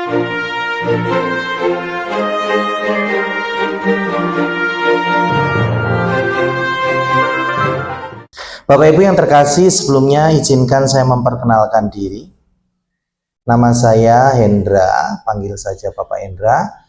Bapak Ibu yang terkasih, sebelumnya izinkan saya memperkenalkan diri. Nama saya Hendra, panggil saja Bapak Hendra.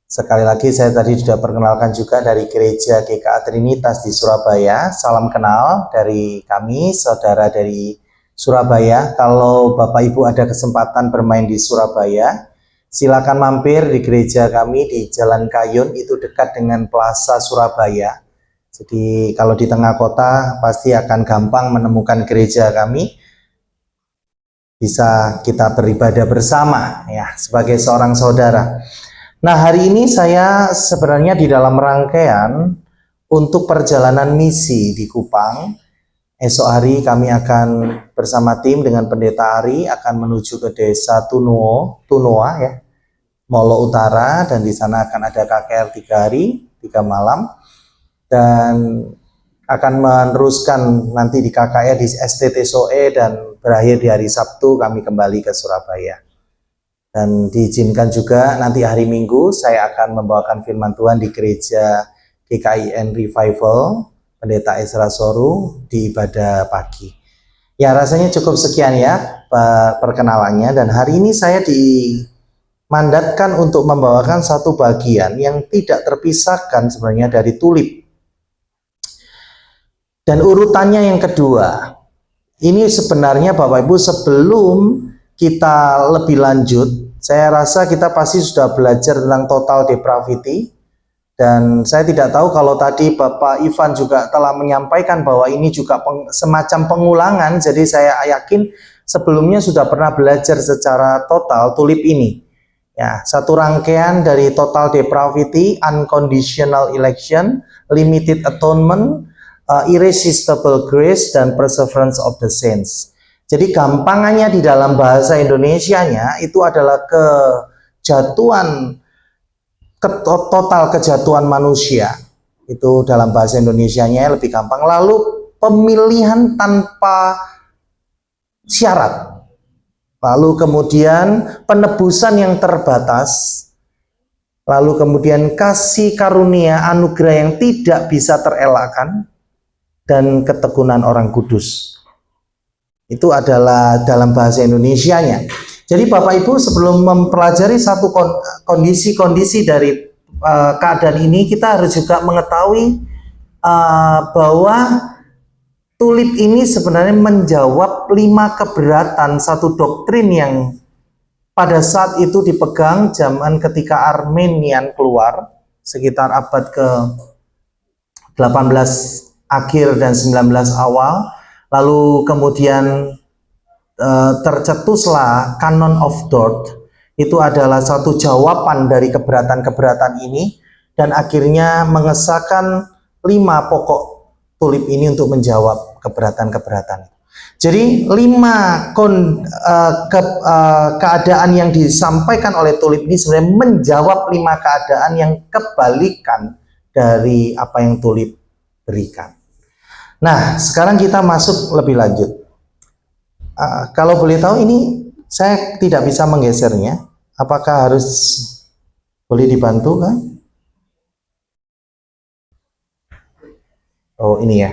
Sekali lagi saya tadi sudah perkenalkan juga dari Gereja GKA Trinitas di Surabaya. Salam kenal dari kami, saudara dari Surabaya. Kalau Bapak Ibu ada kesempatan bermain di Surabaya, silakan mampir di gereja kami di Jalan Kayun, itu dekat dengan Plaza Surabaya. Jadi kalau di tengah kota pasti akan gampang menemukan gereja kami. Bisa kita beribadah bersama ya sebagai seorang saudara. Nah, hari ini saya sebenarnya di dalam rangkaian untuk perjalanan misi di Kupang. Esok hari kami akan bersama tim dengan Pendeta Ari akan menuju ke desa Tunoa ya, Molo Utara, dan di sana akan ada KKR 3 hari 3 malam, dan akan meneruskan nanti di KKR di STT Soe, dan berakhir di hari Sabtu kami kembali ke Surabaya. Dan diizinkan juga nanti hari Minggu saya akan membawakan firman Tuhan di gereja GKIN Revival Pendeta Ezra Soru di ibadah pagi. Ya, rasanya cukup sekian ya perkenalannya, dan hari ini saya dimandatkan untuk membawakan satu bagian yang tidak terpisahkan sebenarnya dari tulip. Dan urutannya yang kedua, ini sebenarnya Bapak Ibu sebelum kita lebih lanjut, saya rasa kita pasti sudah belajar tentang total depravity. Dan saya tidak tahu kalau tadi Bapak Ivan juga telah menyampaikan bahwa ini juga semacam pengulangan. Jadi saya yakin sebelumnya sudah pernah belajar secara total tulip ini. Ya, satu rangkaian dari total depravity, unconditional election, limited atonement, irresistible grace, dan perseverance of the saints. Jadi gampangannya di dalam bahasa Indonesianya itu adalah total kejatuhan manusia. Itu dalam bahasa Indonesianya lebih gampang. Lalu pemilihan tanpa syarat. Lalu kemudian penebusan yang terbatas. Lalu kemudian kasih karunia anugerah yang tidak bisa terelakkan. Dan ketekunan orang kudus. Itu adalah dalam bahasa Indonesianya. Jadi Bapak Ibu sebelum mempelajari satu kondisi-kondisi dari keadaan ini, kita harus juga mengetahui bahwa tulip ini sebenarnya menjawab 5 keberatan satu doktrin yang pada saat itu dipegang zaman ketika Armenian keluar sekitar abad ke-18 akhir dan 19 awal. Lalu kemudian tercetuslah Canon of Dort. Itu adalah satu jawaban dari keberatan-keberatan ini, dan akhirnya mengesahkan 5 pokok tulip ini untuk menjawab keberatan-keberatan. Jadi 5 keadaan yang disampaikan oleh tulip ini sebenarnya menjawab 5 keadaan yang kebalikan dari apa yang tulip berikan. Nah, sekarang kita masuk lebih lanjut. Kalau boleh tahu, ini saya tidak bisa menggesernya. Apakah harus boleh dibantu kan? Oh, ini ya.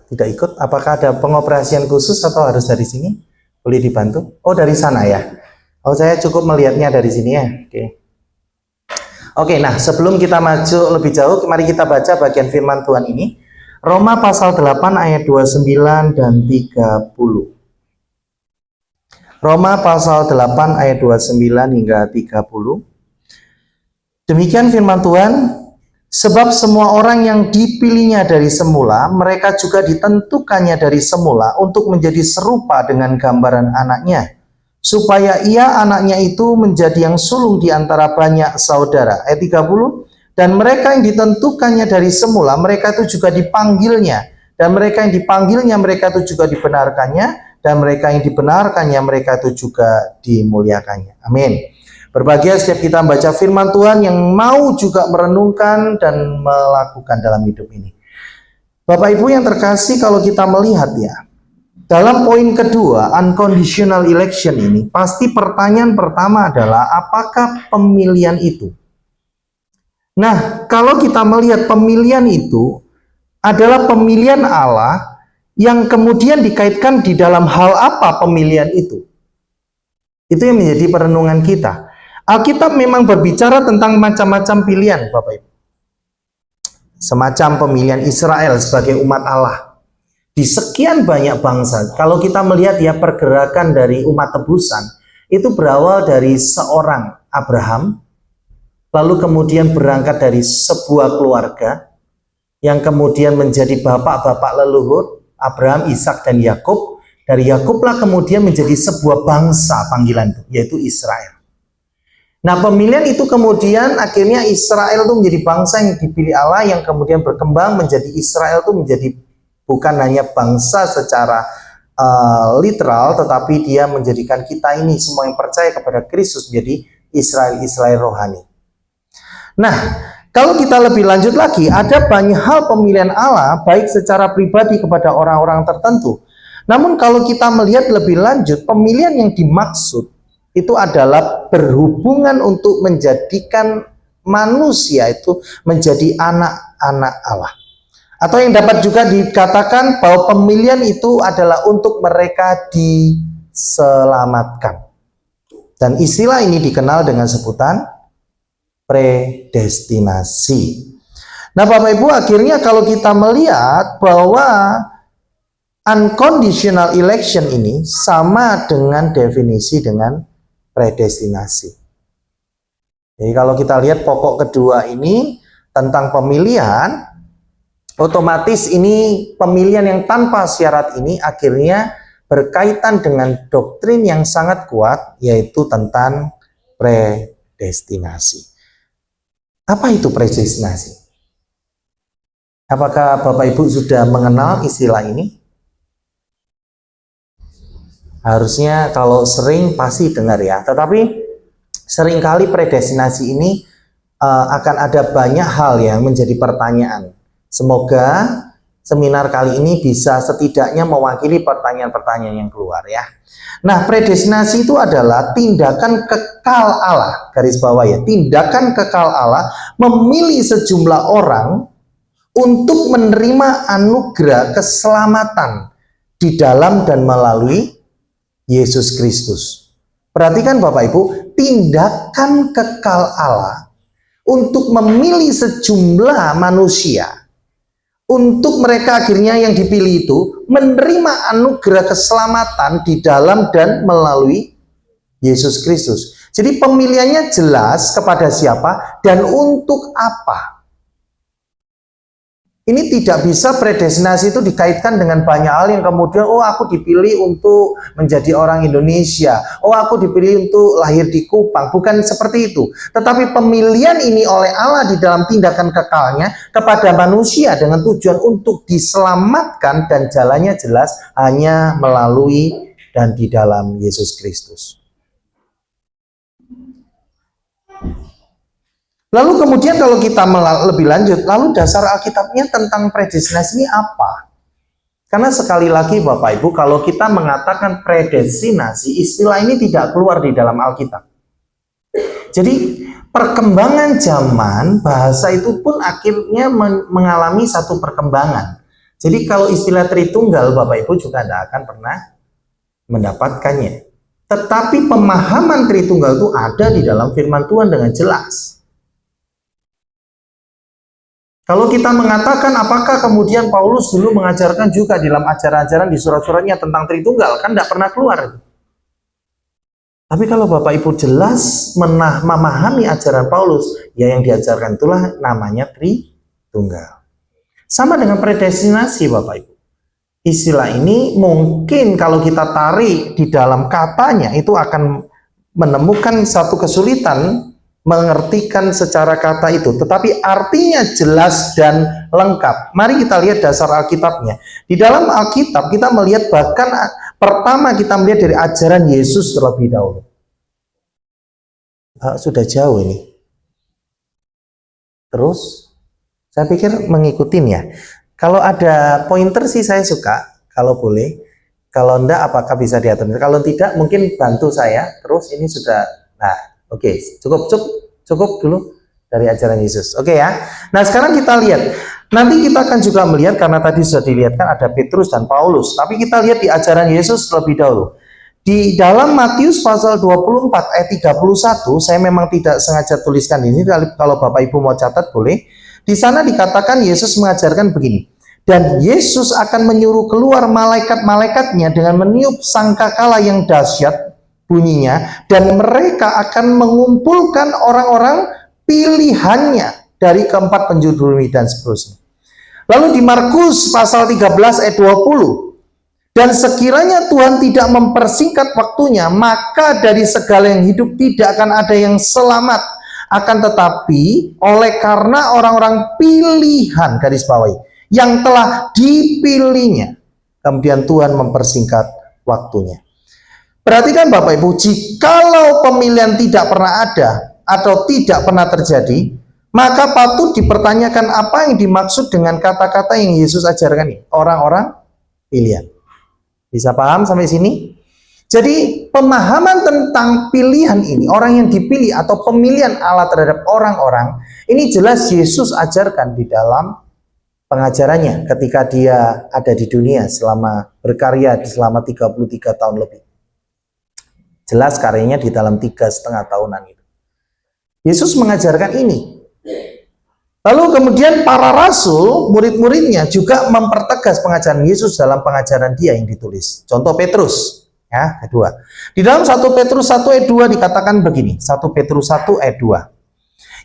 Tidak ikut. Apakah ada pengoperasian khusus atau harus dari sini? Boleh dibantu? Oh, dari sana ya. Oh, saya cukup melihatnya dari sini ya. Oke, nah sebelum kita maju lebih jauh, mari kita baca bagian firman Tuhan ini. Roma pasal 8 ayat 29 dan 30. Roma pasal 8 ayat 29 hingga 30. Demikian firman Tuhan, sebab semua orang yang dipilihnya dari semula, mereka juga ditentukannya dari semula untuk menjadi serupa dengan gambaran anaknya, supaya ia anaknya itu menjadi yang sulung di antara banyak saudara. Ayat 30, dan mereka yang ditentukannya dari semula, mereka itu juga dipanggilnya, dan mereka yang dipanggilnya, mereka itu juga dibenarkannya, dan mereka yang dibenarkannya, mereka itu juga dimuliakannya. Amin. Berbahagia setiap kita membaca firman Tuhan yang mau juga merenungkan dan melakukan dalam hidup ini. Bapak Ibu yang terkasih, kalau kita melihat ya, dalam poin kedua, unconditional election ini, pasti pertanyaan pertama adalah apakah pemilihan itu? Nah, kalau kita melihat pemilihan itu adalah pemilihan Allah yang kemudian dikaitkan di dalam hal apa pemilihan itu? Itu yang menjadi perenungan kita. Alkitab memang berbicara tentang macam-macam pilihan, Bapak Ibu. Semacam pemilihan Israel sebagai umat Allah di sekian banyak bangsa. Kalau kita melihat ya pergerakan dari umat tebusan, itu berawal dari seorang Abraham, lalu kemudian berangkat dari sebuah keluarga yang kemudian menjadi bapak-bapak leluhur Abraham, Ishak dan Yakub. Dari Yakublah kemudian menjadi sebuah bangsa panggilan, yaitu Israel. Nah, pemilihan itu kemudian akhirnya Israel itu menjadi bangsa yang dipilih Allah, yang kemudian berkembang menjadi Israel itu menjadi bukan hanya bangsa secara literal, tetapi dia menjadikan kita ini semua yang percaya kepada Kristus menjadi Israel rohani. Nah, kalau kita lebih lanjut lagi, ada banyak hal pemilihan Allah baik secara pribadi kepada orang-orang tertentu. Namun kalau kita melihat lebih lanjut, pemilihan yang dimaksud itu adalah berhubungan untuk menjadikan manusia itu menjadi anak-anak Allah. Atau yang dapat juga dikatakan bahwa pemilihan itu adalah untuk mereka diselamatkan. Dan istilah ini dikenal dengan sebutan predestinasi. Nah, Bapak Ibu, akhirnya kalau kita melihat bahwa unconditional election ini sama dengan definisi dengan predestinasi. Jadi kalau kita lihat pokok kedua ini tentang pemilihan, otomatis ini pemilihan yang tanpa syarat ini akhirnya berkaitan dengan doktrin yang sangat kuat, yaitu tentang predestinasi. Apa itu predestinasi? Apakah Bapak Ibu sudah mengenal istilah ini? Harusnya kalau sering pasti dengar ya, tetapi seringkali predestinasi ini akan ada banyak hal yang menjadi pertanyaan. Semoga seminar kali ini bisa setidaknya mewakili pertanyaan-pertanyaan yang keluar ya. Nah, predestinasi itu adalah tindakan kekal Allah, garis bawah ya, tindakan kekal Allah memilih sejumlah orang untuk menerima anugerah keselamatan di dalam dan melalui Yesus Kristus. Perhatikan Bapak Ibu, tindakan kekal Allah untuk memilih sejumlah manusia, untuk mereka akhirnya yang dipilih itu menerima anugerah keselamatan di dalam dan melalui Yesus Kristus. Jadi pemilihannya jelas kepada siapa dan untuk apa. Ini tidak bisa predestinasi itu dikaitkan dengan banyak hal yang kemudian, oh aku dipilih untuk menjadi orang Indonesia, oh aku dipilih untuk lahir di Kupang. Bukan seperti itu. Tetapi pemilihan ini oleh Allah di dalam tindakan kekalnya kepada manusia dengan tujuan untuk diselamatkan, dan jalannya jelas hanya melalui dan di dalam Yesus Kristus. Lalu kemudian kalau kita lebih lanjut, lalu dasar Alkitabnya tentang predestinasi ini apa? Karena sekali lagi Bapak Ibu, kalau kita mengatakan predestinasi, istilah ini tidak keluar di dalam Alkitab. Jadi perkembangan zaman, bahasa itu pun akhirnya mengalami satu perkembangan. Jadi kalau istilah Tritunggal, Bapak Ibu juga tidak akan pernah mendapatkannya. Tetapi pemahaman Tritunggal itu ada di dalam firman Tuhan dengan jelas. Kalau kita mengatakan apakah kemudian Paulus dulu mengajarkan juga dalam ajaran-ajaran di surat-suratnya tentang Tritunggal, kan tidak pernah keluar. Tapi kalau Bapak Ibu jelas memahami ajaran Paulus, ya yang diajarkan itulah namanya Tritunggal. Sama dengan predestinasi Bapak Ibu. Istilah ini mungkin kalau kita tarik di dalam katanya itu akan menemukan satu kesulitan mengertikan secara kata itu, tetapi artinya jelas dan lengkap. Mari kita lihat dasar Alkitabnya. Di dalam Alkitab kita melihat bahkan pertama kita melihat dari ajaran Yesus terlebih dahulu. Sudah jauh ini. Terus saya pikir mengikutin ya. Kalau ada pointer sih saya suka, kalau boleh. Kalau enggak, apakah bisa diatur? Kalau tidak, mungkin bantu saya. Terus ini sudah, nah, oke, cukup dulu dari ajaran Yesus. Oke ya. Nah sekarang kita lihat. Nanti kita akan juga melihat, karena tadi sudah dilihatkan ada Petrus dan Paulus. Tapi kita lihat di ajaran Yesus terlebih dahulu. Di dalam Matius pasal 24 ayat 31, saya memang tidak sengaja tuliskan ini. Kalau Bapak Ibu mau catat boleh. Di sana dikatakan Yesus mengajarkan begini. Dan Yesus akan menyuruh keluar malaikat-malaikatnya dengan meniup sangkakala yang dahsyat bunyinya. Dan mereka akan mengumpulkan orang-orang pilihannya dari keempat penjuru bumi dan seterusnya. Lalu di Markus pasal 13 ayat 20. Dan sekiranya Tuhan tidak mempersingkat waktunya, maka dari segala yang hidup tidak akan ada yang selamat. Akan tetapi oleh karena orang-orang pilihan, garis bawahi, yang telah dipilihnya, kemudian Tuhan mempersingkat waktunya. Perhatikan Bapak Ibu, jikalau pemilihan tidak pernah ada atau tidak pernah terjadi, maka patut dipertanyakan apa yang dimaksud dengan kata-kata yang Yesus ajarkan ini, orang-orang pilihan. Bisa paham sampai sini? Jadi pemahaman tentang pilihan ini, orang yang dipilih atau pemilihan Allah terhadap orang-orang, ini jelas Yesus ajarkan di dalam pengajarannya ketika dia ada di dunia selama berkarya selama 33 tahun lebih. Jelas karyanya di dalam 3,5 tahunan itu. Yesus mengajarkan ini. Lalu kemudian para rasul, murid-muridnya juga mempertegas pengajaran Yesus dalam pengajaran dia yang ditulis. Contoh Petrus. Ya, kedua. Di dalam 1 Petrus 1 ayat 2 dikatakan begini, 1 Petrus 1 ayat 2.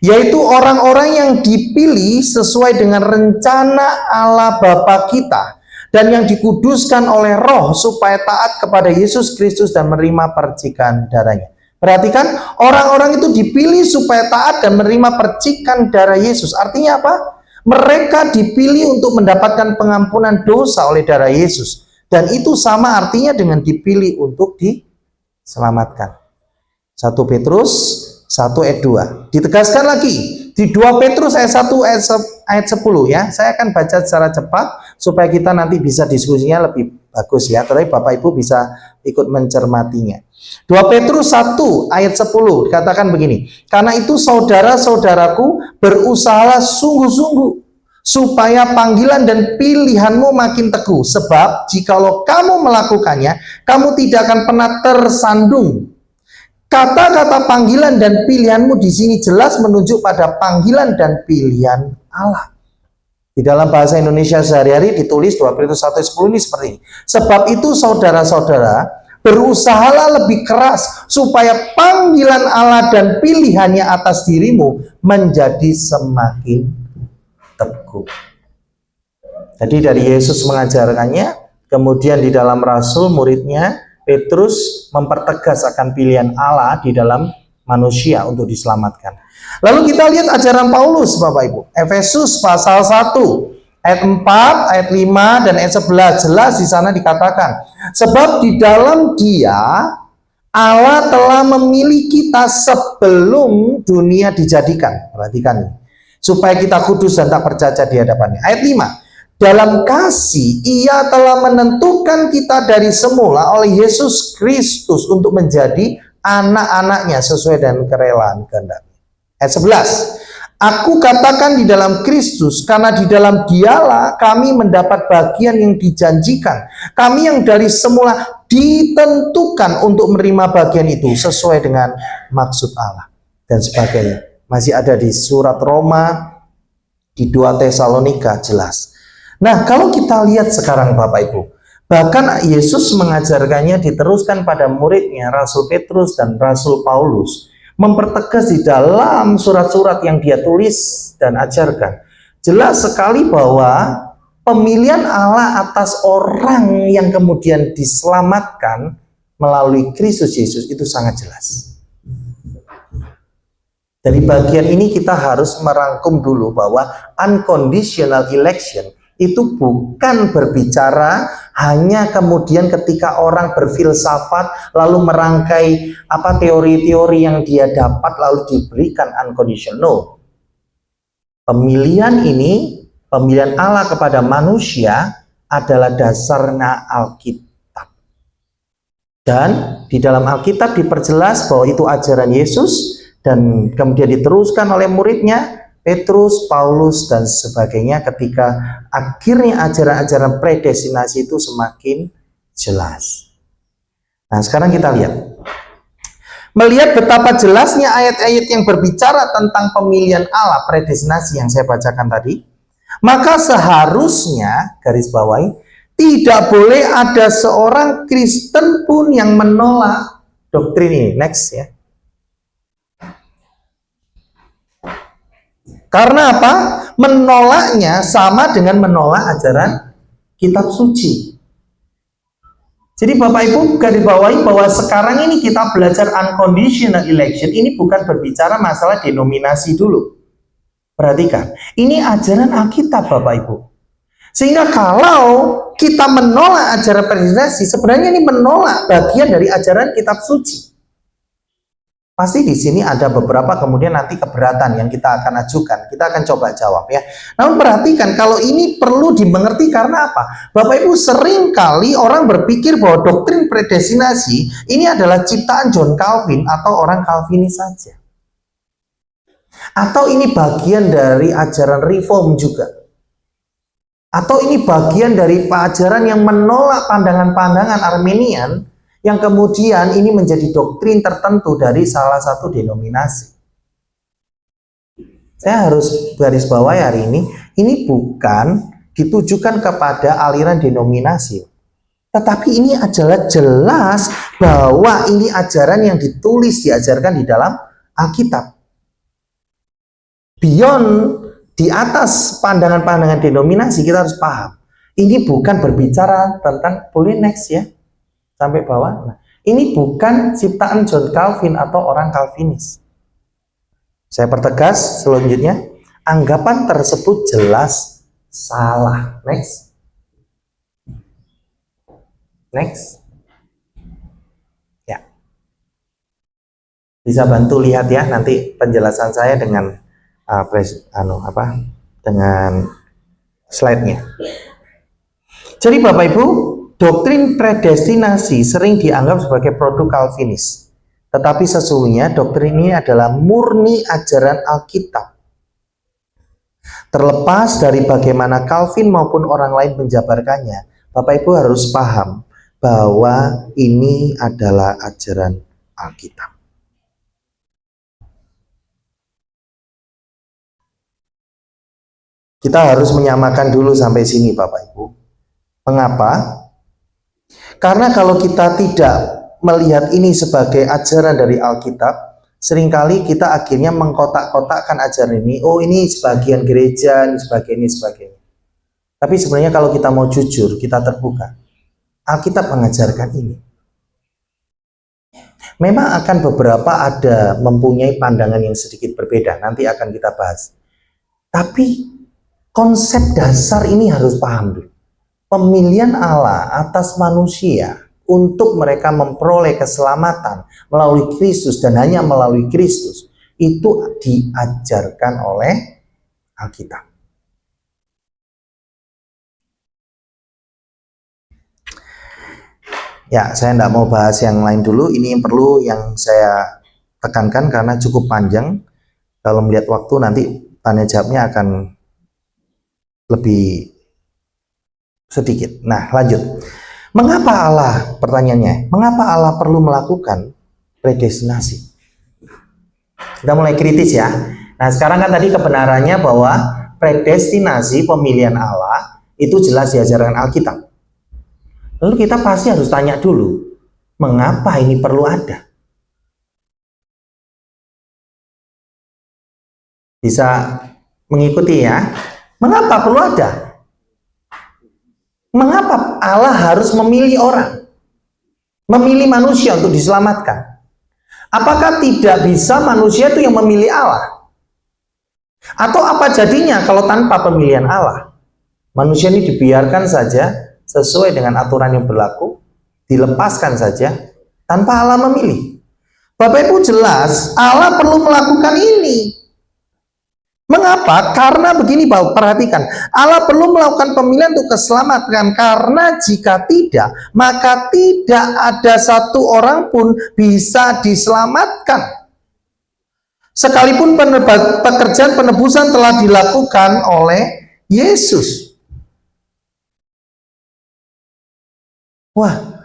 Yaitu orang-orang yang dipilih sesuai dengan rencana Allah Bapa kita dan yang dikuduskan oleh Roh supaya taat kepada Yesus Kristus dan menerima percikan darahnya. Perhatikan, orang-orang itu dipilih supaya taat dan menerima percikan darah Yesus. Artinya apa? Mereka dipilih untuk mendapatkan pengampunan dosa oleh darah Yesus. Dan itu sama artinya dengan dipilih untuk diselamatkan. 1 Petrus 1 ayat 2. Ditegaskan lagi di 2 Petrus ayat 1 ayat 10 ya. Saya akan baca secara cepat supaya kita nanti bisa diskusinya lebih bagus ya. Tapi Bapak Ibu bisa ikut mencermatinya. 2 Petrus 1 ayat 10 dikatakan begini. Karena itu saudara-saudaraku, berusahalah sungguh-sungguh supaya panggilan dan pilihanmu makin teguh. Sebab jikalau kamu melakukannya, kamu tidak akan pernah tersandung. Kata-kata panggilan dan pilihanmu di sini jelas menunjuk pada panggilan dan pilihan Allah. Di dalam bahasa Indonesia sehari-hari ditulis 2 Petrus 1:10 ini seperti ini. Sebab itu saudara-saudara, berusahalah lebih keras supaya panggilan Allah dan pilihannya atas dirimu menjadi semakin teguh. Jadi dari Yesus mengajarkannya, kemudian di dalam rasul muridnya Petrus mempertegas akan pilihan Allah di dalam manusia untuk diselamatkan. Lalu kita lihat ajaran Paulus Bapak Ibu. Efesus pasal 1 ayat 4, ayat 5 dan ayat 11 jelas di sana dikatakan, sebab di dalam Dia Allah telah memilih kita sebelum dunia dijadikan. Perhatikan ini. Supaya kita kudus dan tak bercacat di hadapannya. Ayat 5. Dalam kasih ia telah menentukan kita dari semula oleh Yesus Kristus untuk menjadi anak-anaknya sesuai dengan kerelaan kehendak. Ayat 11. Aku katakan di dalam Kristus, karena di dalam Dialah kami mendapat bagian yang dijanjikan. Kami yang dari semula ditentukan untuk menerima bagian itu sesuai dengan maksud Allah dan sebagainya. Masih ada di surat Roma, di 2 Tesalonika jelas. Nah, kalau kita lihat sekarang Bapak Ibu, bahkan Yesus mengajarkannya diteruskan pada muridnya Rasul Petrus dan Rasul Paulus, mempertegas di dalam surat-surat yang dia tulis dan ajarkan. Jelas sekali bahwa pemilihan Allah atas orang yang kemudian diselamatkan melalui Kristus Yesus itu sangat jelas. Dari bagian ini kita harus merangkum dulu bahwa unconditional election itu bukan berbicara hanya kemudian ketika orang berfilsafat lalu merangkai teori-teori yang dia dapat lalu diberikan unconditional. No. Pemilihan ini, Pemilihan Allah kepada manusia adalah dasarnya Alkitab. Dan di dalam Alkitab diperjelas bahwa itu ajaran Yesus dan kemudian diteruskan oleh muridnya Petrus, Paulus, dan sebagainya ketika akhirnya ajaran-ajaran predestinasi itu semakin jelas. Nah, sekarang kita lihat. Melihat betapa jelasnya ayat-ayat yang berbicara tentang pemilihan Allah, predestinasi yang saya bacakan tadi, maka seharusnya, garis bawahi, tidak boleh ada seorang Kristen pun yang menolak doktrin ini. Next ya. Karena apa? Menolaknya sama dengan menolak ajaran kitab suci. Jadi Bapak Ibu garis bawahi bahwa sekarang ini kita belajar unconditional election, ini bukan berbicara masalah denominasi dulu. Perhatikan, ini ajaran Alkitab Bapak Ibu. Sehingga kalau kita menolak ajaran predestinasi, sebenarnya ini menolak bagian dari ajaran kitab suci. Pasti di sini ada beberapa kemudian nanti keberatan yang kita akan ajukan. Kita akan coba jawab ya. Namun perhatikan, kalau ini perlu dimengerti karena apa? Bapak Ibu, sering kali orang berpikir bahwa doktrin predestinasi ini adalah ciptaan John Calvin atau orang Calvinis saja. Atau ini bagian dari ajaran reform juga. Atau ini bagian dari ajaran yang menolak pandangan-pandangan Arminian yang kemudian ini menjadi doktrin tertentu dari salah satu denominasi. Saya harus garis bawahi hari ini bukan ditujukan kepada aliran denominasi. Tetapi ini adalah jelas bahwa ini ajaran yang ditulis, diajarkan di dalam Alkitab. Beyond, di atas pandangan-pandangan denominasi, kita harus paham. Ini bukan berbicara tentang, boleh next ya. Sampai bawah. Nah, ini bukan ciptaan John Calvin atau orang Calvinis. Saya pertegas selanjutnya, anggapan tersebut jelas salah. Next. Next. Ya. Bisa bantu lihat ya nanti penjelasan saya dengan dengan slide-nya. Jadi Bapak Ibu, doktrin predestinasi sering dianggap sebagai produk Calvinis. Tetapi sesungguhnya doktrin ini adalah murni ajaran Alkitab. Terlepas dari bagaimana Calvin maupun orang lain menjabarkannya, Bapak Ibu harus paham bahwa ini adalah ajaran Alkitab. Kita harus menyamakan dulu sampai sini Bapak Ibu. Mengapa? Karena kalau kita tidak melihat ini sebagai ajaran dari Alkitab, seringkali kita akhirnya mengkotak-kotakkan ajaran ini. Oh, ini sebagian gereja, ini sebagainya. Tapi sebenarnya kalau kita mau jujur, kita terbuka. Alkitab mengajarkan ini. Memang akan beberapa ada mempunyai pandangan yang sedikit berbeda. Nanti akan kita bahas. Tapi konsep dasar ini harus paham dulu. Pemilihan Allah atas manusia untuk mereka memperoleh keselamatan melalui Kristus dan hanya melalui Kristus itu diajarkan oleh Alkitab. Ya, saya tidak mau bahas yang lain dulu. Ini yang perlu yang saya tekankan karena cukup panjang. Kalau melihat waktu nanti tanya jawabnya akan lebih sedikit. Nah, lanjut. Mengapa Allah, pertanyaannya, mengapa Allah perlu melakukan predestinasi? Kita mulai kritis ya. Nah, sekarang kan tadi kebenarannya bahwa predestinasi pemilihan Allah itu jelas diajarkan Alkitab. Lalu kita pasti harus tanya dulu, mengapa ini perlu ada? Bisa mengikuti ya? Mengapa perlu ada? Mengapa Allah harus memilih orang? Memilih manusia untuk diselamatkan? Apakah tidak bisa manusia itu yang memilih Allah? Atau apa jadinya kalau tanpa pemilihan Allah? Manusia ini dibiarkan saja sesuai dengan aturan yang berlaku, dilepaskan saja tanpa Allah memilih. Bapak Ibu jelas Allah perlu melakukan ini. Mengapa? Karena begini, Bapak, perhatikan. Allah perlu melakukan pemilihan untuk keselamatan, karena jika tidak, maka tidak ada satu orang pun bisa diselamatkan. Sekalipun pekerjaan penebusan telah dilakukan oleh Yesus. Wah,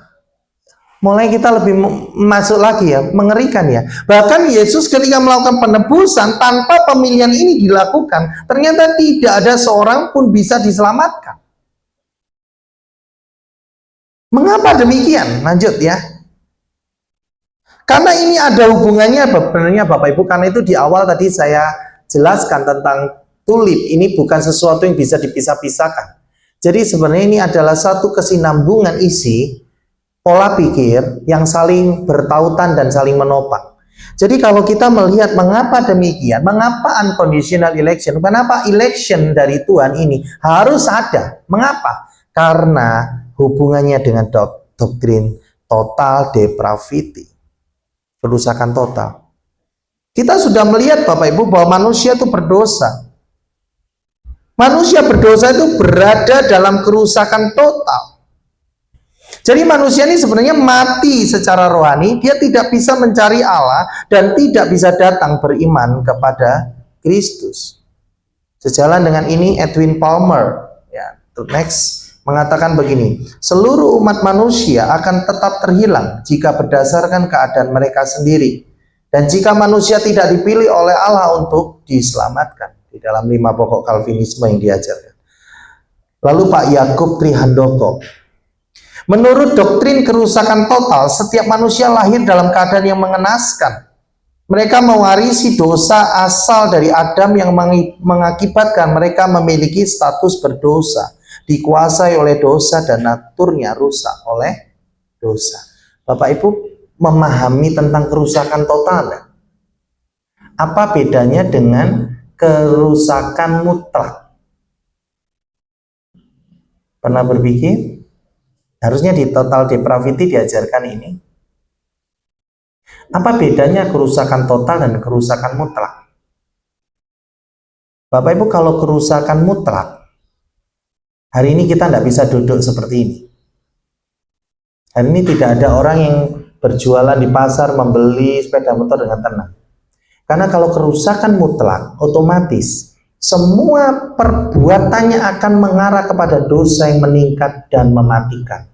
mulai kita lebih masuk lagi ya, mengerikan ya. Bahkan Yesus ketika melakukan penebusan tanpa pemilihan ini dilakukan, ternyata tidak ada seorang pun bisa diselamatkan. Mengapa demikian? Lanjut ya. Karena ini ada hubungannya sebenarnya Bapak Ibu, karena itu di awal tadi saya jelaskan tentang tulip, ini bukan sesuatu yang bisa dipisah-pisahkan. Jadi sebenarnya ini adalah satu kesinambungan isi pola pikir yang saling bertautan dan saling menopang. Jadi kalau kita melihat mengapa demikian, mengapa unconditional election, kenapa election dari Tuhan ini harus ada, mengapa? Karena hubungannya dengan doktrin total depravity, kerusakan total. Kita sudah melihat Bapak Ibu bahwa manusia itu berdosa. Manusia berdosa itu berada dalam kerusakan total. Jadi manusia ini sebenarnya mati secara rohani, dia tidak bisa mencari Allah dan tidak bisa datang beriman kepada Kristus. Sejalan dengan ini Edwin Palmer, ya, next, mengatakan begini, seluruh umat manusia akan tetap terhilang jika berdasarkan keadaan mereka sendiri, dan jika manusia tidak dipilih oleh Allah untuk diselamatkan, di dalam 5 pokok Calvinisme yang diajarkan. Lalu Pak Yakub Trihandoko, menurut doktrin kerusakan total, setiap manusia lahir dalam keadaan yang mengenaskan. Mereka mewarisi dosa asal dari Adam yang mengakibatkan mereka memiliki status berdosa, dikuasai oleh dosa dan naturnya rusak oleh dosa. Bapak Ibu memahami tentang kerusakan total? Apa bedanya dengan kerusakan mutlak? Pernah berpikir? Harusnya di total depravity diajarkan ini. Apa bedanya kerusakan total dan kerusakan mutlak? Bapak Ibu, kalau kerusakan mutlak, hari ini kita tidak bisa duduk seperti ini. Hari ini tidak ada orang yang berjualan di pasar, membeli sepeda motor dengan tenang. Karena kalau kerusakan mutlak, otomatis semua perbuatannya akan mengarah kepada dosa yang meningkat dan mematikan.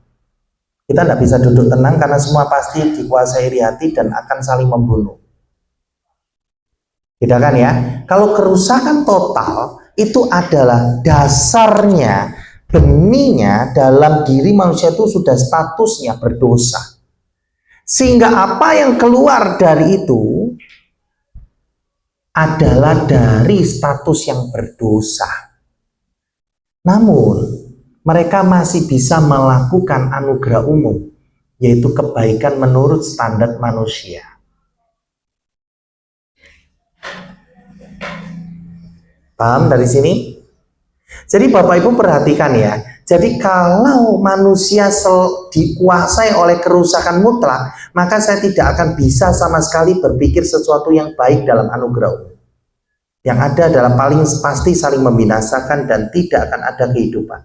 Kita tidak bisa duduk tenang karena semua pasti dikuasai iri hati dan akan saling membunuh. Bedakan ya. Kalau kerusakan total itu adalah dasarnya, benihnya dalam diri manusia itu sudah statusnya berdosa. Sehingga apa yang keluar dari itu adalah dari status yang berdosa. Namun mereka masih bisa melakukan anugerah umum, yaitu kebaikan menurut standar manusia. Paham dari sini? Jadi Bapak Ibu perhatikan ya. Jadi kalau manusia dikuasai oleh kerusakan mutlak, maka saya tidak akan bisa sama sekali berpikir sesuatu yang baik dalam anugerah umum. Yang ada adalah paling pasti saling membinasakan dan tidak akan ada kehidupan.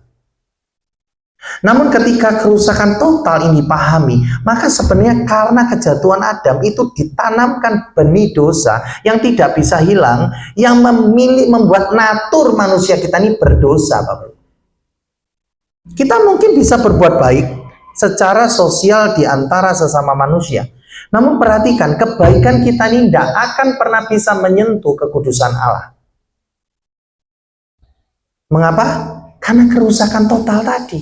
Namun ketika kerusakan total ini dipahami, maka sebenarnya karena kejatuhan Adam itu ditanamkan benih dosa yang tidak bisa hilang, yang membuat natur manusia kita ini berdosa, Bapak. Kita mungkin bisa berbuat baik secara sosial di antara sesama manusia. Namun perhatikan, kebaikan kita ini tidak akan pernah bisa menyentuh kekudusan Allah. Mengapa? Karena kerusakan total tadi.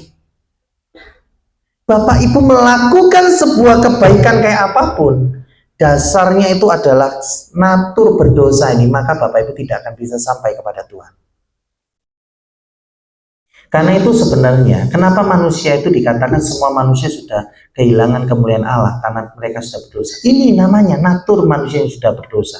Bapak Ibu melakukan sebuah kebaikan kayak apapun, dasarnya itu adalah natur berdosa ini, maka Bapak Ibu tidak akan bisa sampai kepada Tuhan. Karena itu sebenarnya, kenapa manusia itu dikatakan semua manusia sudah kehilangan kemuliaan Allah, karena mereka sudah berdosa. Ini namanya natur manusia yang sudah berdosa.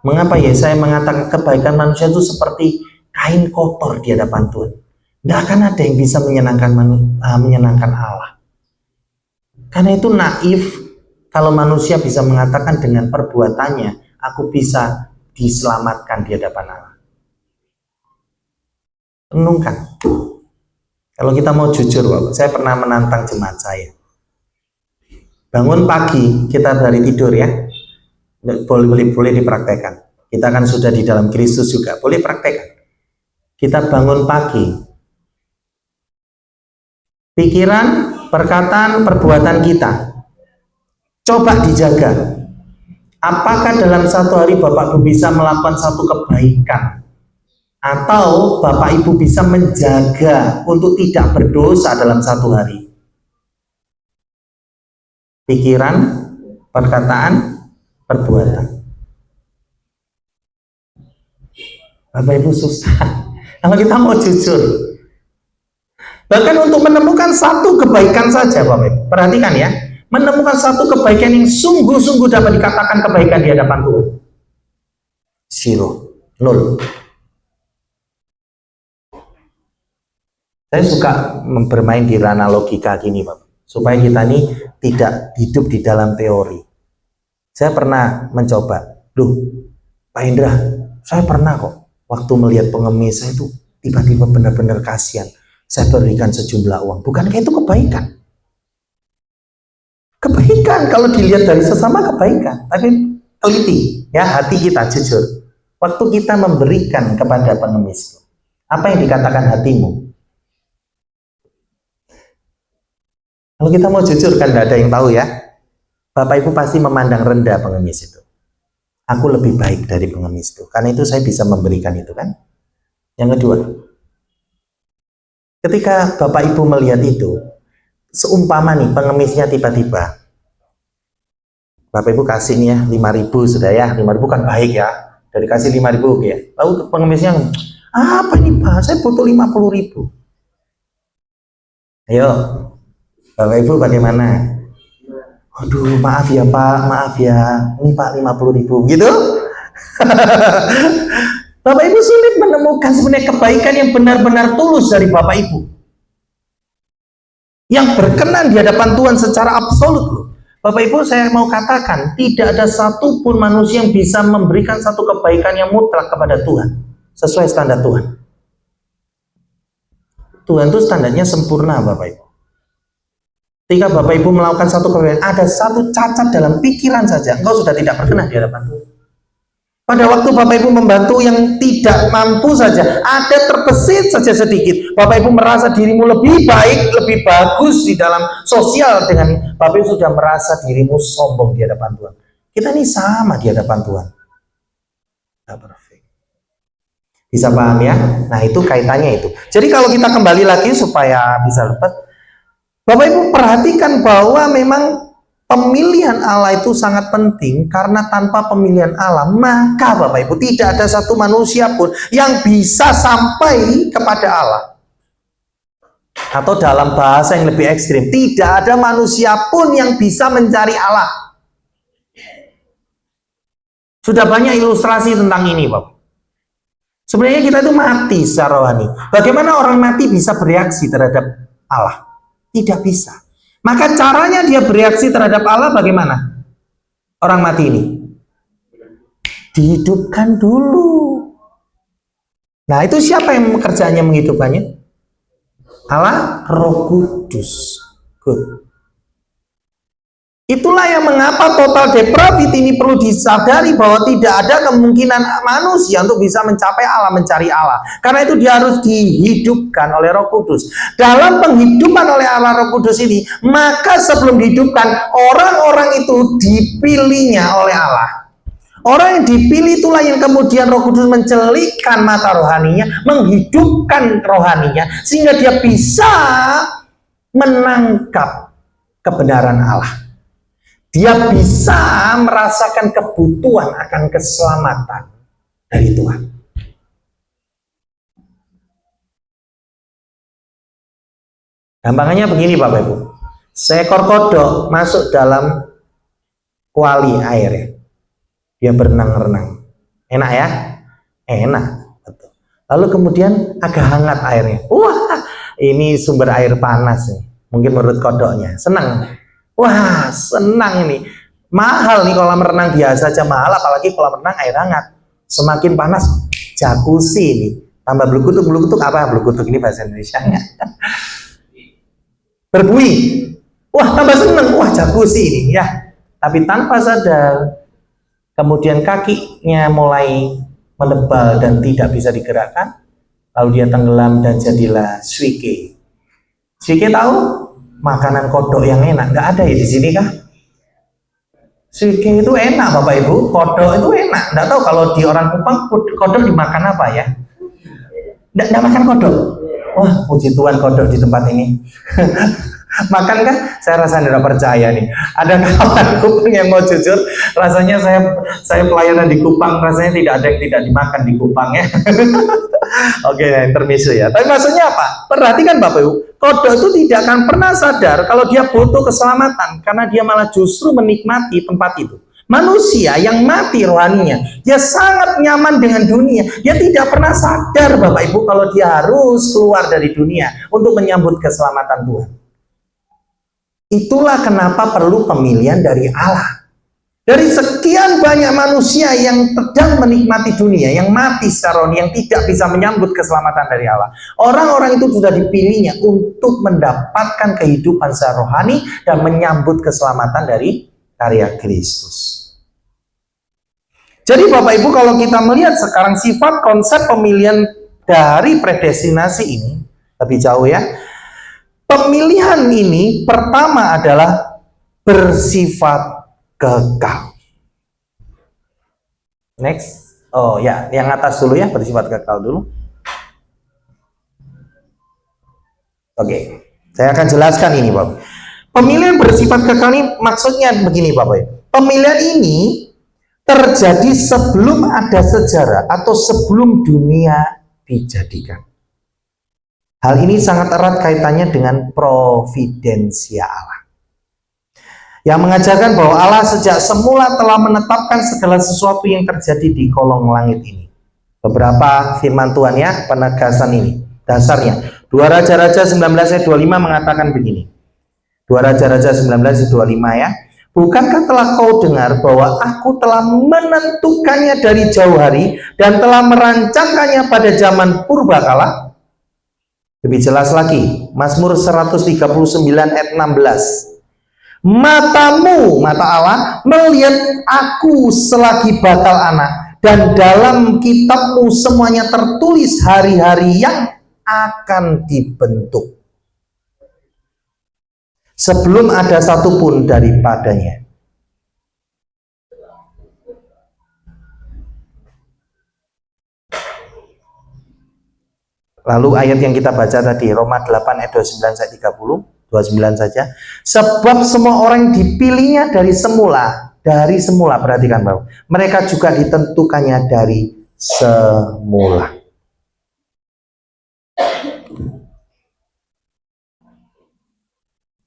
Mengapa Yesaya mengatakan kebaikan manusia itu seperti kain kotor di hadapan Tuhan? Tidak akan ada yang bisa menyenangkan Allah. Karena itu naif kalau manusia bisa mengatakan dengan perbuatannya, aku bisa diselamatkan di hadapan Allah? Renungkan. Kalau kita mau jujur, Bapak, saya pernah menantang jemaat saya. Bangun pagi, kita dari tidur ya, boleh dipraktekkan. Kita kan sudah di dalam Kristus juga, boleh praktekkan. Kita bangun pagi, pikiran, perkataan, perbuatan kita coba dijaga. Apakah dalam satu hari Bapak Ibu bisa melakukan satu kebaikan, atau Bapak Ibu bisa menjaga untuk tidak berdosa dalam satu hari? Pikiran, perkataan, perbuatan. Bapak Ibu susah kalau kita mau jujur. Bahkan untuk menemukan satu kebaikan saja, Bapak Ibu, perhatikan ya, menemukan satu kebaikan yang sungguh-sungguh dapat dikatakan kebaikan di hadapan Tuhan, 0. Saya suka bermain di ranah logika gini, Bapak, supaya kita nih tidak hidup di dalam teori. Saya pernah mencoba, Pak Indra, saya pernah kok waktu melihat pengemis saya itu tiba-tiba benar-benar kasihan, saya berikan sejumlah uang. Bukankah itu kebaikan? Kebaikan kalau dilihat dari sesama, kebaikan. Tapi teliti ya hati kita, jujur. Waktu kita memberikan kepada pengemis, apa yang dikatakan hatimu? Kalau kita mau jujur kan tidak ada yang tahu ya. Bapak Ibu pasti memandang rendah pengemis itu. Aku lebih baik dari pengemis itu, karena itu saya bisa memberikan itu kan. Yang kedua, ketika Bapak Ibu melihat itu, seumpama nih pengemisnya tiba-tiba, Bapak Ibu kasih nih ya 5.000 sudah ya, 5.000 kan baik ya, dari kasih 5.000 ya. Lalu pengemisnya, apa ini Pak, saya butuh 50.000. Ayo Bapak Ibu bagaimana? Aduh maaf ya Pak, maaf ya, ini Pak 50.000 gitu. Bapak Ibu sulit menemukan sebenarnya kebaikan yang benar-benar tulus dari Bapak Ibu, yang berkenan di hadapan Tuhan secara absolut loh. Bapak Ibu, saya mau katakan, tidak ada satupun manusia yang bisa memberikan satu kebaikan yang mutlak kepada Tuhan sesuai standar Tuhan. Tuhan itu standarnya sempurna, Bapak Ibu. Ketika Bapak Ibu melakukan satu kebaikan, ada satu cacat dalam pikiran saja, engkau sudah tidak berkenan di hadapan Tuhan. Pada waktu Bapak Ibu membantu yang tidak mampu saja, ada terbesit saja sedikit, Bapak Ibu merasa dirimu lebih baik, lebih bagus di dalam sosial dengan Bapak Ibu sudah merasa dirimu sombong di hadapan Tuhan. Kita ini sama di hadapan Tuhan. Tidak perfect. Bisa paham ya? Nah itu kaitannya itu. Jadi kalau kita kembali lagi supaya bisa lepas, Bapak Ibu perhatikan bahwa memang pemilihan Allah itu sangat penting, karena tanpa pemilihan Allah maka Bapak Ibu tidak ada satu manusia pun yang bisa sampai kepada Allah. Atau dalam bahasa yang lebih ekstrim, tidak ada manusia pun yang bisa mencari Allah. Sudah banyak ilustrasi tentang ini Bapak. Sebenarnya kita itu mati secara rohani. Bagaimana orang mati bisa bereaksi terhadap Allah? Tidak bisa. Maka caranya dia bereaksi terhadap Allah bagaimana? Orang mati ini dihidupkan dulu. Nah itu siapa yang kerjanya menghidupkannya? Allah, Roh Kudus. Good. Itulah yang mengapa total depravity ini perlu disadari bahwa tidak ada kemungkinan manusia untuk bisa mencapai Allah, mencari Allah. Karena itu dia harus dihidupkan oleh Roh Kudus. Dalam penghidupan oleh Allah Roh Kudus ini, maka sebelum dihidupkan, orang-orang itu dipilihnya oleh Allah. Orang yang dipilih itulah yang kemudian Roh Kudus mencelikkan mata rohaninya, menghidupkan rohaninya, sehingga dia bisa menangkap kebenaran Allah. Dia bisa merasakan kebutuhan akan keselamatan dari Tuhan. Gampangannya begini Bapak Ibu. Seekor kodok masuk dalam kuali air ya. Dia berenang-renang. Enak ya? Enak. Betul. Lalu kemudian agak hangat airnya. Wah, ini sumber air panas nih. Mungkin menurut kodoknya. Senang. Wah, senang ini. Mahal nih kolam renang biasa aja mahal, apalagi kolam renang air hangat. Semakin panas, jacuzzi ini. Tambah blukutuk apa? Blukutuk ini bahasa Indonesia-nya. Berbuih. Wah, tambah seneng. Wah, jacuzzi ini ya. Tapi tanpa sadar, kemudian kakinya mulai menebal dan tidak bisa digerakkan. Lalu dia tenggelam dan jadilah suike. Suike tahu? Makanan kodok yang enak. Nggak ada ya di sini kah? Suike itu enak Bapak Ibu. Kodok itu enak. Nggak tahu kalau di orang Kupang kodok dimakan apa ya? Nggak makan kodok. Wah, puji Tuhan kodok di tempat ini. Makan kah? Saya rasa tidak percaya nih. Ada kawan Kupang yang mau jujur, rasanya saya pelayanan di Kupang, rasanya tidak ada yang tidak dimakan di Kupang ya. Oke, intermezzo ya. Tapi maksudnya apa? Perhatikan Bapak Ibu, kodok itu tidak akan pernah sadar kalau dia butuh keselamatan, karena dia malah justru menikmati tempat itu. Manusia yang mati rohaninya, dia sangat nyaman dengan dunia. Dia tidak pernah sadar Bapak Ibu kalau dia harus keluar dari dunia untuk menyambut keselamatan Tuhan. Itulah kenapa perlu pemilihan dari Allah. Dari sekian banyak manusia yang sedang menikmati dunia, yang mati secara rohani, yang tidak bisa menyambut keselamatan dari Allah. Orang-orang itu sudah dipilihnya untuk mendapatkan kehidupan secara rohani dan menyambut keselamatan dari karya Kristus. Jadi Bapak Ibu, kalau kita melihat sekarang sifat konsep pemilihan dari predestinasi ini, lebih jauh ya. Pemilihan ini pertama adalah bersifat kekal. Next. Oh ya, yang atas dulu ya, bersifat kekal dulu. Oke, saya akan jelaskan ini Bapak. Pemilihan bersifat kekal ini maksudnya begini Bapak. Pemilihan ini terjadi sebelum ada sejarah atau sebelum dunia dijadikan. Hal ini sangat erat kaitannya dengan providensia Allah, yang mengajarkan bahwa Allah sejak semula telah menetapkan segala sesuatu yang terjadi di kolong langit ini. Beberapa firman Tuhan ya, penegasan ini. Dasarnya, 2 Raja-Raja 19 ayat 25 mengatakan begini. 2 Raja-Raja 19 ayat 25 ya. Bukankah telah kau dengar bahwa aku telah menentukannya dari jauh hari dan telah merancangkannya pada zaman purbakala? Lebih jelas lagi, Mazmur 139 ayat 16. Matamu, mata Allah, melihat aku selagi bakal anak, dan dalam kitabmu semuanya tertulis hari-hari yang akan dibentuk, sebelum ada satupun daripadanya. Lalu ayat yang kita baca tadi, Roma 8 ayat 29 sampai 30, 29 saja. Sebab semua orang dipilihnya dari semula, perhatikan Bapak. Mereka juga ditentukannya dari semula.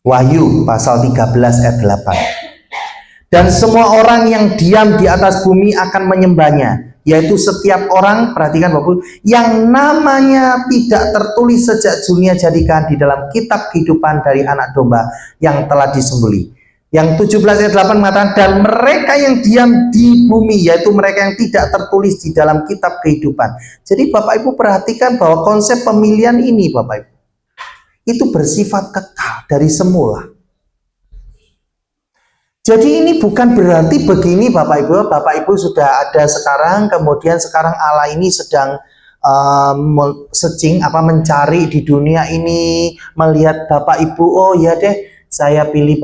Wahyu pasal 13 ayat 8. Dan semua orang yang diam di atas bumi akan menyembahnya, yaitu setiap orang, perhatikan Bapak, yang namanya tidak tertulis sejak dunia jadikan di dalam kitab kehidupan dari anak domba yang telah disembelih. Yang 17 ayat 8 mengatakan, dan mereka yang diam di bumi, yaitu mereka yang tidak tertulis di dalam kitab kehidupan. Jadi Bapak Ibu perhatikan bahwa konsep pemilihan ini Bapak Ibu, itu bersifat kekal dari semula. Jadi ini bukan berarti begini Bapak Ibu sudah ada sekarang, kemudian sekarang Allah ini sedang mencari di dunia ini, melihat Bapak Ibu, oh ya deh, saya pilih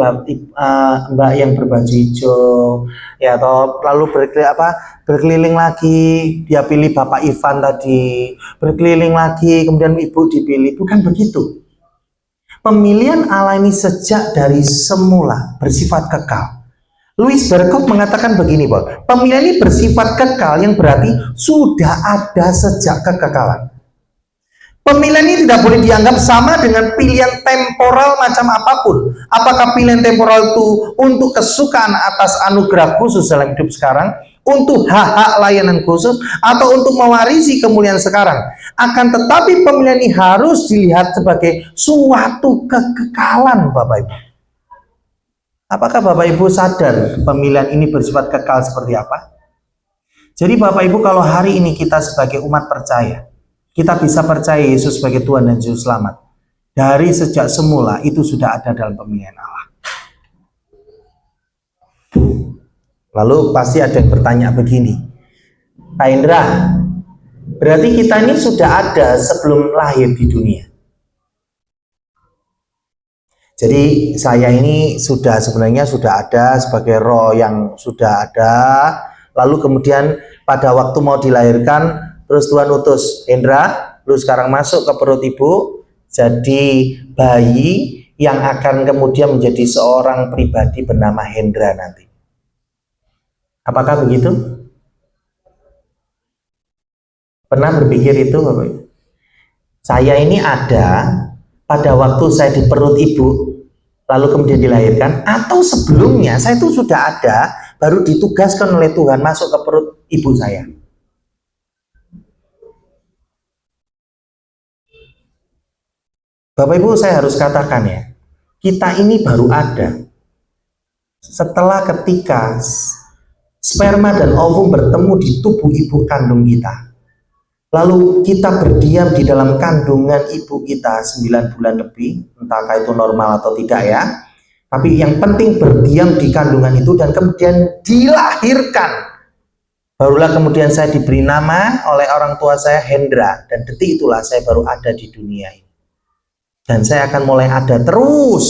Mbak yang berbaju hijau, ya, atau lalu berkeliling lagi, dia pilih Bapak Ivan tadi, berkeliling lagi, kemudian Ibu dipilih. Bukan begitu. Pemilihan Allah ini sejak dari semula bersifat kekal. Louis Berkhof mengatakan begini, Pak. Pemilihan ini bersifat kekal yang berarti sudah ada sejak kekekalan. Pemilihan ini tidak boleh dianggap sama dengan pilihan temporal macam apapun. Apakah pilihan temporal itu untuk kesukaan atas anugerah khusus dalam hidup sekarang, untuk hak-hak layanan khusus, atau untuk mewarisi kemuliaan sekarang. Akan tetapi pemilihan ini harus dilihat sebagai suatu kekekalan, Bapak Ibu. Apakah Bapak Ibu sadar pemilihan ini bersifat kekal seperti apa? Jadi Bapak Ibu, kalau hari ini kita sebagai umat percaya, kita bisa percaya Yesus sebagai Tuhan dan Juru Selamat. Dari sejak semula itu sudah ada dalam pemilihan Allah. Lalu pasti ada yang bertanya begini, Pak Indra, berarti kita ini sudah ada sebelum lahir di dunia. Jadi saya ini sebenarnya sudah ada sebagai roh yang sudah ada. Lalu kemudian pada waktu mau dilahirkan, terus Tuhan utus, Hendra, lu sekarang masuk ke perut ibu, jadi bayi yang akan kemudian menjadi seorang pribadi bernama Hendra nanti. Apakah begitu? Pernah berpikir itu, Bapak Ibu? Saya ini ada pada waktu saya di perut ibu, lalu kemudian dilahirkan, atau sebelumnya saya itu sudah ada, baru ditugaskan oleh Tuhan masuk ke perut ibu saya. Bapak Ibu, saya harus katakan ya, kita ini baru ada setelah ketika sperma dan ovum bertemu di tubuh ibu kandung kita. Lalu kita berdiam di dalam kandungan ibu kita 9 bulan lebih, entahkah itu normal atau tidak ya. Tapi yang penting berdiam di kandungan itu dan kemudian dilahirkan. Barulah kemudian saya diberi nama oleh orang tua saya Hendra, dan detik itulah saya baru ada di dunia ini. Dan saya akan mulai ada terus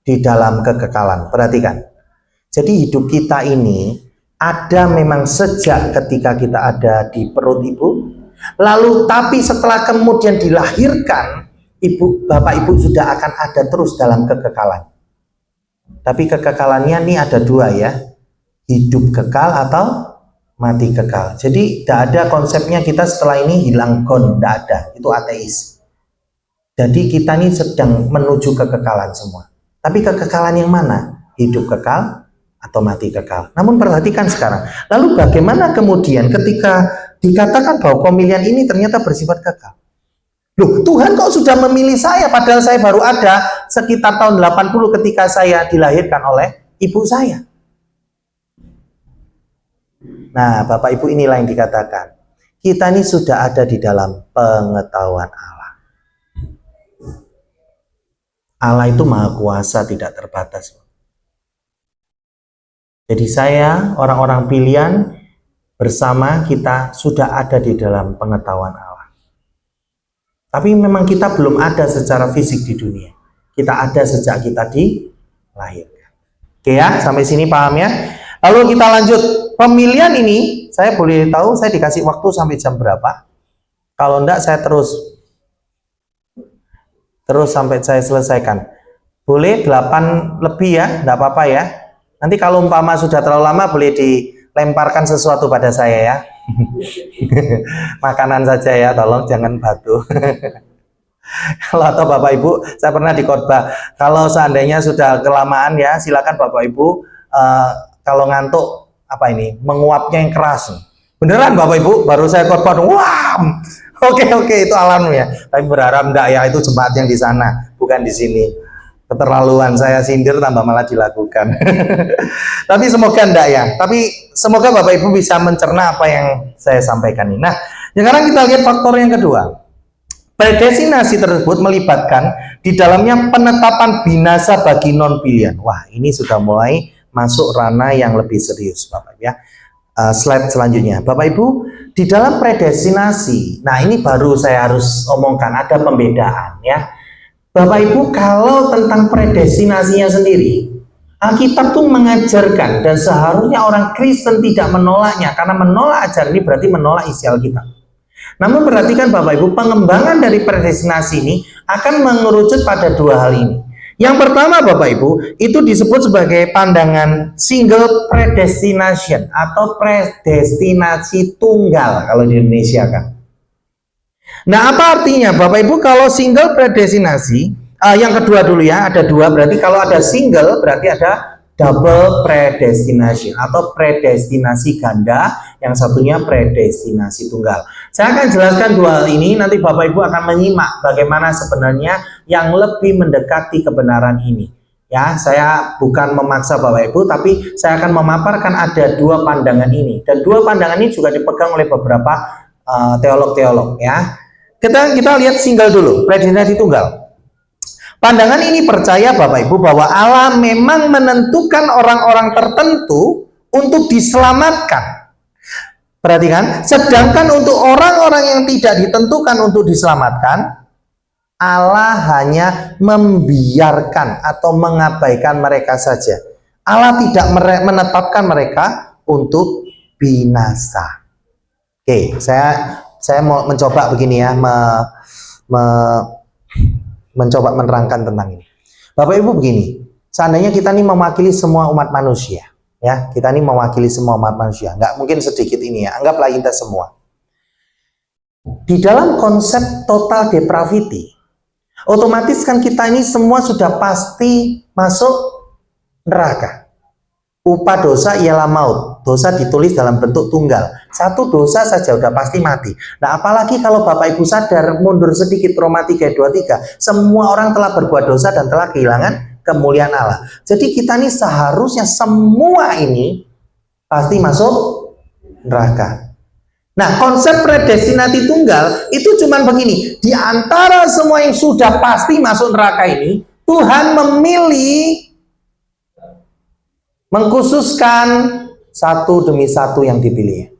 di dalam kekekalan. Perhatikan. Jadi hidup kita ini ada memang sejak ketika kita ada di perut ibu. Lalu tapi setelah kemudian dilahirkan, bapak ibu sudah akan ada terus dalam kekekalan. Tapi kekekalannya ini ada dua ya, hidup kekal atau mati kekal. Jadi tidak ada konsepnya kita setelah ini hilang God, tidak ada, itu ateis. Jadi kita ini sedang menuju kekekalan semua. Tapi kekekalan yang mana? Hidup kekal atau mati kekal. Namun perhatikan sekarang, lalu bagaimana kemudian ketika dikatakan bahwa pemilihan ini ternyata bersifat kekal? Loh, Tuhan kok sudah memilih saya padahal saya baru ada sekitar tahun 80 ketika saya dilahirkan oleh ibu saya. Nah, Bapak Ibu, inilah yang dikatakan. Kita ini sudah ada di dalam pengetahuan Allah. Allah itu maha kuasa, tidak terbatas. Jadi saya, orang-orang pilihan, bersama kita sudah ada di dalam pengetahuan Allah. Tapi memang kita belum ada secara fisik di dunia. Kita ada sejak kita dilahirkan. Oke ya, sampai sini paham ya? Lalu kita lanjut. Pemilihan ini, saya boleh tahu saya dikasih waktu sampai jam berapa? Kalau enggak, saya terus sampai saya selesaikan. Boleh 8 lebih ya, enggak apa-apa ya. Nanti kalau umpama sudah terlalu lama, boleh dilemparkan sesuatu pada saya ya. Makanan saja ya, tolong jangan batu. Kalau atau Bapak Ibu, saya pernah di khotbah, kalau seandainya sudah kelamaan ya, silakan Bapak Ibu kalau ngantuk menguapnya yang keras. Beneran Bapak Ibu, baru saya khotbah, wah, oke itu alam ya. Tapi berharap enggak ya, itu jemaat yang di sana, bukan di sini. Keterlaluan, saya sindir tambah malah dilakukan. Tapi semoga enggak ya. Tapi semoga Bapak Ibu bisa mencerna apa yang saya sampaikan ini. Nah, sekarang kita lihat faktor yang kedua. Predestinasi tersebut melibatkan di dalamnya penetapan binasa bagi non pilihan. Wah, ini sudah mulai masuk ranah yang lebih serius, Bapak ya. Slide selanjutnya, Bapak Ibu, di dalam predestinasi. Nah, ini baru saya harus omongkan, ada pembedaan ya. Bapak Ibu, kalau tentang predestinasinya sendiri, Alkitab tuh mengajarkan, dan seharusnya orang Kristen tidak menolaknya, karena menolak ajaran ini berarti menolak isi Alkitab. Namun perhatikan Bapak Ibu, pengembangan dari predestinasi ini akan mengerucut pada dua hal ini. Yang pertama Bapak Ibu, itu disebut sebagai pandangan single predestination atau predestinasi tunggal kalau di Indonesia kan. Nah, apa artinya Bapak Ibu kalau single predestinasi? Yang kedua dulu ya, ada dua, berarti kalau ada single berarti ada double predestination atau predestinasi ganda, yang satunya predestinasi tunggal. Saya akan jelaskan dua hal ini, nanti Bapak Ibu akan menyimak bagaimana sebenarnya yang lebih mendekati kebenaran ini. Ya, saya bukan memaksa Bapak Ibu, tapi saya akan memaparkan ada dua pandangan ini. Dan dua pandangan ini juga dipegang oleh beberapa teolog-teolog. Ya, kita lihat single dulu, predestinasi tunggal. Pandangan ini percaya Bapak Ibu bahwa Allah memang menentukan orang-orang tertentu untuk diselamatkan. Perhatikan, sedangkan untuk orang-orang yang tidak ditentukan untuk diselamatkan, Allah hanya membiarkan atau mengabaikan mereka saja. Allah tidak menetapkan mereka untuk binasa. Oke, saya mau mencoba begini ya, mencoba menerangkan tentang ini. Bapak Ibu begini, seandainya kita ini mewakili semua umat manusia, ya, kita ini mewakili semua umat manusia, nggak mungkin sedikit ini ya, anggaplah kita semua. Di dalam konsep total depravity, otomatis kan kita ini semua sudah pasti masuk neraka. Upah dosa ialah maut. Dosa ditulis dalam bentuk tunggal. Satu dosa saja udah pasti mati. Nah, apalagi kalau Bapak Ibu sadar, mundur sedikit Roma 3:23, semua orang telah berbuat dosa dan telah kehilangan kemuliaan Allah. Jadi kita ini seharusnya semua ini pasti masuk neraka. Nah, konsep predestinasi tunggal itu cuman begini, di antara semua yang sudah pasti masuk neraka ini, Tuhan memilih, mengkhususkan satu demi satu yang dipilih.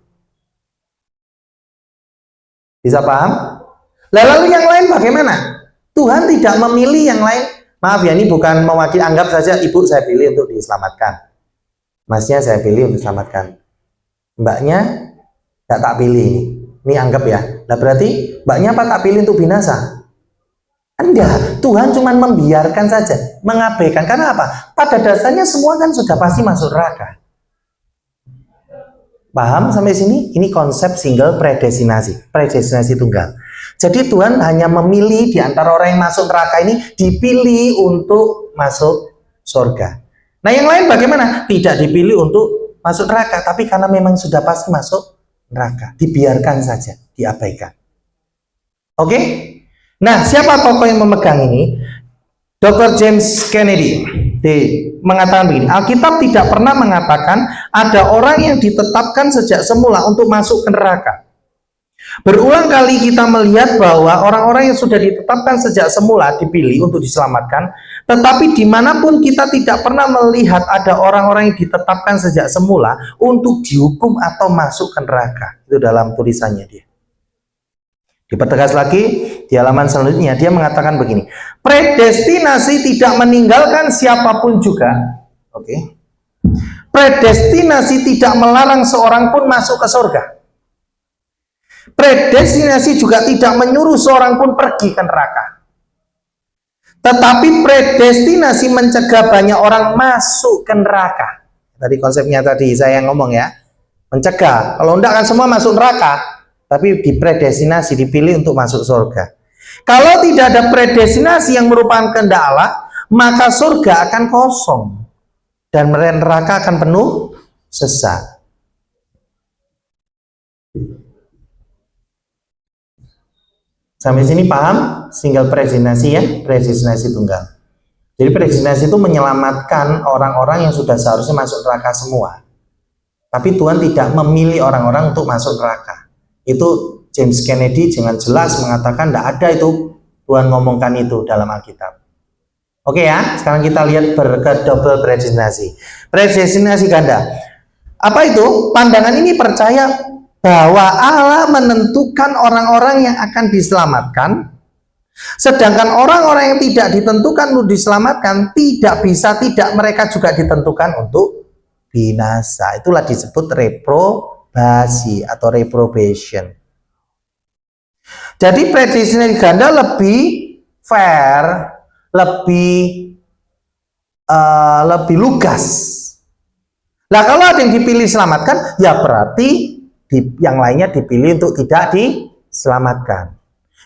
Bisa paham? Lalu yang lain bagaimana? Tuhan tidak memilih yang lain. Maaf ya, ini bukan mewakili, anggap saja ibu saya pilih untuk diselamatkan. Masnya saya pilih untuk diselamatkan. Mbaknya nggak tak pilih. Ini anggap ya. Nah berarti mbaknya apa tak pilih untuk binasa? Enggak, Tuhan cuma membiarkan saja, mengabaikan. Karena apa? Pada dasarnya semua kan sudah pasti masuk neraka. Paham sampai sini? Ini konsep single predestinasi, predestinasi tunggal. Jadi Tuhan hanya memilih di antara orang yang masuk neraka ini, dipilih untuk masuk surga. Nah yang lain bagaimana? Tidak dipilih untuk masuk neraka, tapi karena memang sudah pasti masuk neraka, dibiarkan saja, diabaikan. Oke? Nah, siapa tokoh yang memegang ini? Dr. James Kennedy mengatakan begini, Alkitab tidak pernah mengatakan ada orang yang ditetapkan sejak semula untuk masuk ke neraka. Berulang kali kita melihat bahwa orang-orang yang sudah ditetapkan sejak semula dipilih untuk diselamatkan, tetapi dimanapun kita tidak pernah melihat ada orang-orang yang ditetapkan sejak semula untuk dihukum atau masuk ke neraka. Itu dalam tulisannya dia. Dipertegas lagi di halaman selanjutnya, dia mengatakan begini, predestinasi tidak meninggalkan siapapun juga. Oke. Predestinasi tidak melarang seorang pun masuk ke surga. Predestinasi juga tidak menyuruh seorang pun pergi ke neraka. Tetapi predestinasi mencegah banyak orang masuk ke neraka. Tadi konsepnya tadi saya ngomong ya, mencegah. Kalau enggak kan semua masuk neraka. Tapi dipredestinasi, dipilih untuk masuk surga. Kalau tidak ada predestinasi yang merupakan kehendak Allah, maka surga akan kosong dan neraka akan penuh sesak. Sampai sini paham? Single predestinasi ya, predestinasi tunggal. Jadi predestinasi itu menyelamatkan orang-orang yang sudah seharusnya masuk neraka semua. Tapi Tuhan tidak memilih orang-orang untuk masuk neraka. Itu James Kennedy dengan jelas mengatakan tidak ada itu, Tuhan ngomongkan itu dalam Alkitab. Oke ya, sekarang kita lihat berkat double predestinasi. Predestinasi ganda. Apa itu? Pandangan ini percaya bahwa Allah menentukan orang-orang yang akan diselamatkan, sedangkan orang-orang yang tidak ditentukan untuk diselamatkan tidak mereka juga ditentukan untuk binasa. Itulah disebut reprobasi atau reprobation. Jadi predestinasi ganda lebih fair, lebih lugas. Nah kalau ada yang dipilih selamatkan, ya berarti yang lainnya dipilih untuk tidak diselamatkan.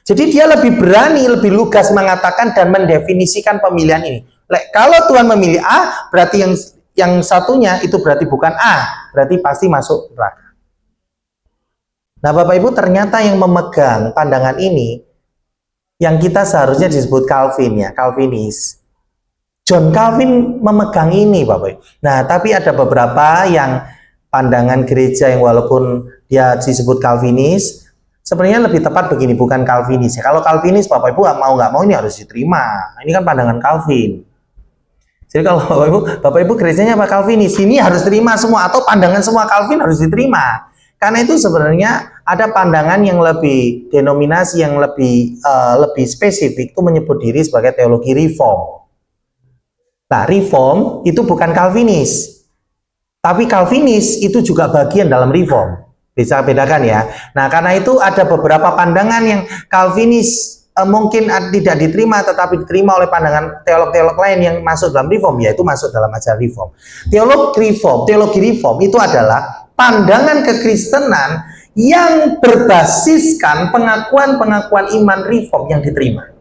Jadi dia lebih berani, lebih lugas mengatakan dan mendefinisikan pemilihan ini. Kalau Tuhan memilih A, berarti yang satunya itu berarti bukan A, berarti pasti masuk neraka. Nah Bapak Ibu, ternyata yang memegang pandangan ini yang kita seharusnya disebut Calvin ya, Calvinis. John Calvin memegang ini, Bapak. Nah, tapi ada beberapa yang pandangan gereja yang walaupun dia disebut Calvinis, sebenarnya lebih tepat begini, bukan Calvinis. Kalau Calvinis, Bapak Ibu mau nggak mau ini harus diterima. Ini kan pandangan Calvin. Jadi kalau Bapak Ibu gerejanya apa Calvinis, ini harus terima semua atau pandangan semua Calvin harus diterima. Karena itu sebenarnya ada pandangan yang lebih denominasi yang lebih spesifik itu menyebut diri sebagai teologi reform. Nah, reform itu bukan Calvinis. Tapi Calvinis itu juga bagian dalam reform. Bisa bedakan ya. Nah, karena itu ada beberapa pandangan yang Calvinis mungkin tidak diterima tetapi diterima oleh pandangan teolog-teolog lain yang masuk dalam reform, yaitu masuk dalam ajaran reform. Teologi reform itu adalah pandangan kekristenan yang berbasiskan pengakuan-pengakuan iman reform yang diterima.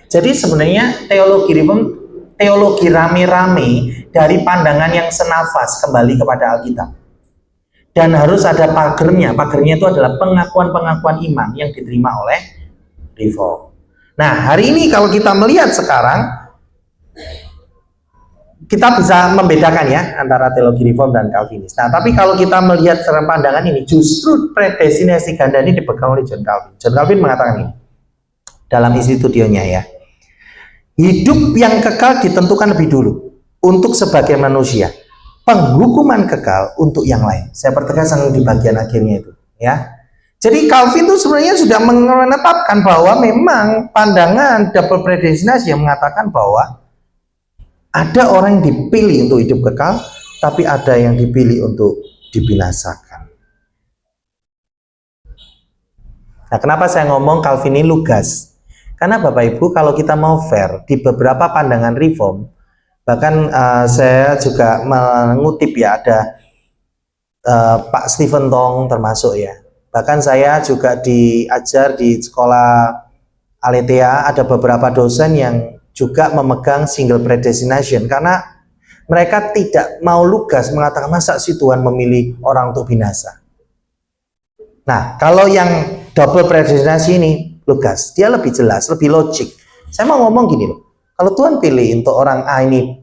Jadi sebenarnya teologi reform teologi rame-rame dari pandangan yang senafas kembali kepada Alkitab. Dan harus ada pagernya. Pagernya itu adalah pengakuan-pengakuan iman yang diterima oleh reform. Nah, hari ini kalau kita melihat sekarang, kita bisa membedakan ya antara teologi reform dan Calvinis. Nah, tapi kalau kita melihat secara pandangan ini, justru predestinasi ganda ini dipegang oleh John Calvin. John Calvin mengatakan ini dalam isi studionya ya. Hidup yang kekal ditentukan lebih dulu untuk sebagian manusia. Penghukuman kekal untuk yang lain. Saya pertegas di bagian akhirnya itu ya. Jadi Calvin itu sebenarnya sudah menetapkan bahwa memang pandangan double predestinasi yang mengatakan bahwa ada orang yang dipilih untuk hidup kekal, tapi ada yang dipilih untuk dibinasakan. Nah, kenapa saya ngomong Calvin ini lugas? Karena Bapak Ibu kalau kita mau fair, di beberapa pandangan reform, bahkan saya juga mengutip ya, ada Pak Stephen Tong termasuk ya. Bahkan saya juga diajar di sekolah Aletheia, ada beberapa dosen yang juga memegang single predestination karena mereka tidak mau lugas mengatakan masa si Tuhan memilih orang untuk binasa. Nah, kalau yang double predestinasi ini lugas, dia lebih jelas, lebih logik. Saya mau ngomong gini loh, kalau Tuhan pilih untuk orang A ini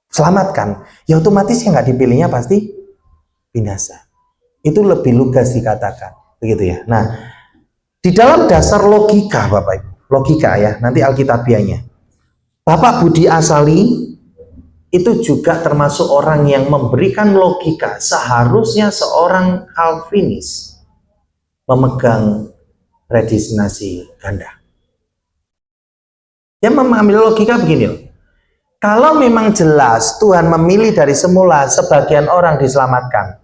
selamatkan, ya otomatis yang nggak dipilihnya pasti binasa. Itu lebih lugas dikatakan, begitu ya. Nah, di dalam dasar logika Bapak Ibu, logika ya, nanti Alkitabiahnya. Bapak Budi Asali itu juga termasuk orang yang memberikan logika. Seharusnya seorang Calvinis memegang predestinasi ganda. Dia mengambil logika begini loh. Kalau memang jelas Tuhan memilih dari semula sebagian orang diselamatkan.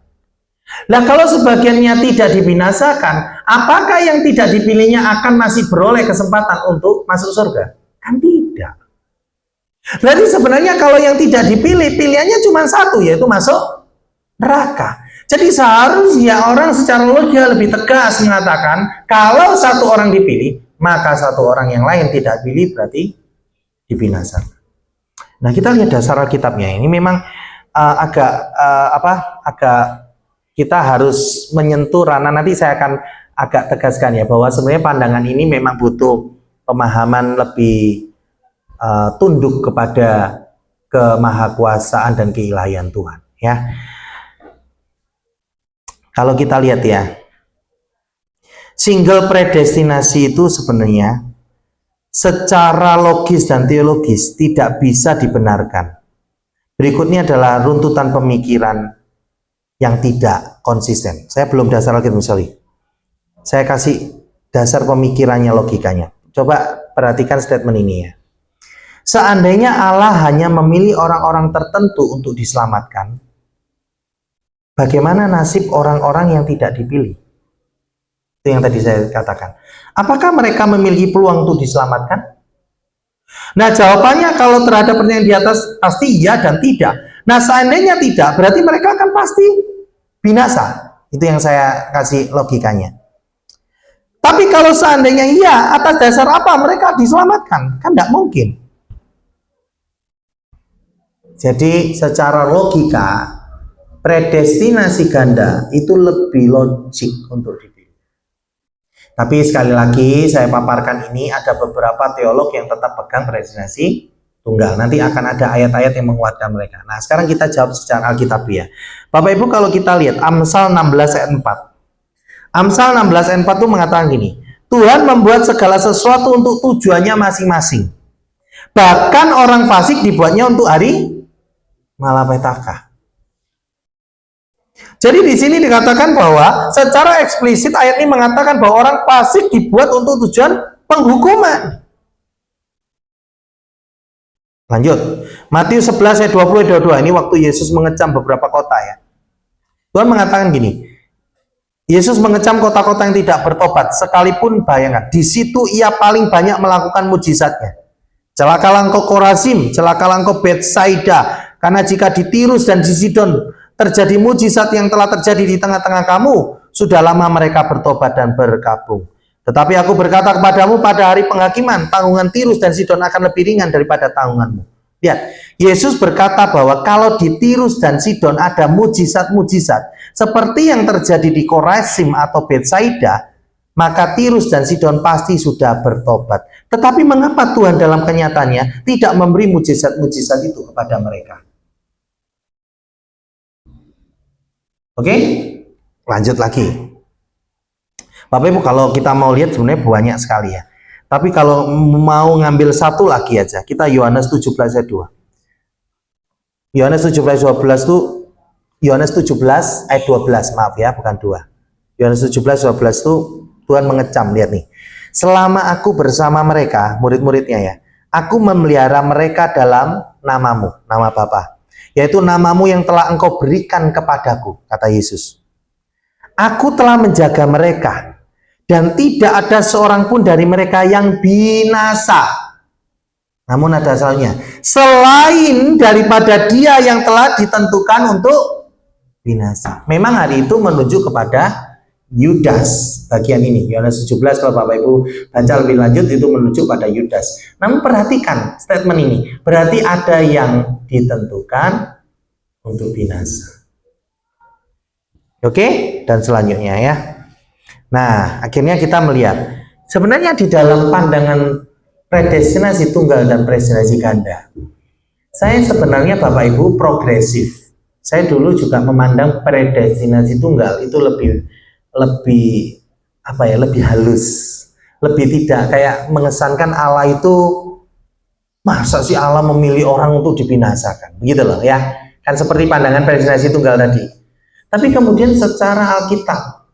Nah, kalau sebagiannya tidak dibinasakan, apakah yang tidak dipilihnya akan masih beroleh kesempatan untuk masuk surga? Kan tidak. Berarti sebenarnya kalau yang tidak dipilih, pilihannya cuma satu, yaitu masuk neraka. Jadi seharusnya orang secara logika lebih tegas mengatakan, kalau satu orang dipilih, maka satu orang yang lain tidak pilih berarti dibinasakan. Nah, kita lihat dasar Alkitabnya ini memang agak kita harus menyentuh ranah, nanti saya akan agak tegaskan ya, bahwa sebenarnya pandangan ini memang butuh pemahaman lebih tunduk kepada kemahakuasaan dan keilahian Tuhan ya. Kalau kita lihat ya, single predestinasi itu sebenarnya secara logis dan teologis tidak bisa dibenarkan. Berikutnya adalah runtutan pemikiran yang tidak konsisten. Saya belum dasar lagi misalnya. Saya kasih dasar pemikirannya, logikanya. Coba perhatikan statement ini ya. Seandainya Allah hanya memilih orang-orang tertentu untuk diselamatkan, bagaimana nasib orang-orang yang tidak dipilih? Itu yang tadi saya katakan. Apakah mereka memiliki peluang untuk diselamatkan? Nah, jawabannya kalau terhadap pertanyaan di atas pasti iya dan tidak. Nah, seandainya tidak, berarti mereka akan pasti binasa. Itu yang saya kasih logikanya. Tapi kalau seandainya iya, atas dasar apa mereka diselamatkan? Kan tidak mungkin. Jadi secara logika, predestinasi ganda itu lebih logik untuk dipilih. Tapi sekali lagi saya paparkan ini, ada beberapa teolog yang tetap pegang predestinasi Tunggal. Nanti akan ada ayat-ayat yang menguatkan mereka. Nah, sekarang kita jawab secara alkitabiah. Bapak Ibu, kalau kita lihat Amsal 16 ayat 4. Amsal 16 ayat 4 itu mengatakan gini, Tuhan membuat segala sesuatu untuk tujuannya masing-masing. Bahkan orang fasik dibuatnya untuk hari malapetaka. Jadi di sini dikatakan bahwa secara eksplisit ayat ini mengatakan bahwa orang fasik dibuat untuk tujuan penghukuman. Lanjut, Matius 11 ayat 20 ayat 22. Ini waktu Yesus mengecam beberapa kota ya. Tuhan mengatakan gini, Yesus mengecam kota-kota yang tidak bertobat, sekalipun bayangkan, di situ ia paling banyak melakukan mujizatnya. Celakalah engkau Korazim, celakalah engkau Betsaida, karena jika di Tirus dan di Sidon terjadi mujizat yang telah terjadi di tengah-tengah kamu, sudah lama mereka bertobat dan berkabung. Tetapi aku berkata kepadamu, pada hari penghakiman, tanggungan Tirus dan Sidon akan lebih ringan daripada tanggunganmu. Lihat, Yesus berkata bahwa kalau di Tirus dan Sidon ada mujizat-mujizat seperti yang terjadi di Korazim atau Betsaida, maka Tirus dan Sidon pasti sudah bertobat. Tetapi mengapa Tuhan dalam kenyataannya tidak memberi mujizat-mujizat itu kepada mereka? Oke, lanjut lagi. Bapak Ibu, kalau kita mau lihat sebenarnya banyak sekali ya. Tapi kalau mau ngambil satu lagi aja, kita Yohanes 17 ayat 2. Yohanes 17 ayat 12 itu Yohanes 17 ayat 12, maaf ya, bukan 2. Yohanes 17 ayat 12 itu Tuhan mengecam, lihat nih. Selama aku bersama mereka, murid-muridnya ya, aku memelihara mereka dalam namamu, nama Bapa, yaitu namamu yang telah engkau berikan kepadaku, kata Yesus. Aku telah menjaga mereka, dan tidak ada seorang pun dari mereka yang binasa. Namun ada salahnya, selain daripada dia yang telah ditentukan untuk binasa. Memang hari itu menuju kepada Yudas. Bagian ini, Yohanes 17, kalau Bapak Ibu baca lebih lanjut, itu menuju pada Yudas. Namun perhatikan statement ini, berarti ada yang ditentukan untuk binasa. Oke, dan selanjutnya ya. Nah, akhirnya kita melihat sebenarnya di dalam pandangan predestinasi tunggal dan predestinasi ganda, saya sebenarnya Bapak Ibu progresif. Saya dulu juga memandang predestinasi tunggal itu lebih lebih halus, lebih tidak kayak mengesankan Allah itu, masa sih Allah memilih orang untuk dibinasakan, begitu loh ya. Kan seperti pandangan predestinasi tunggal tadi. Tapi kemudian secara Alkitab,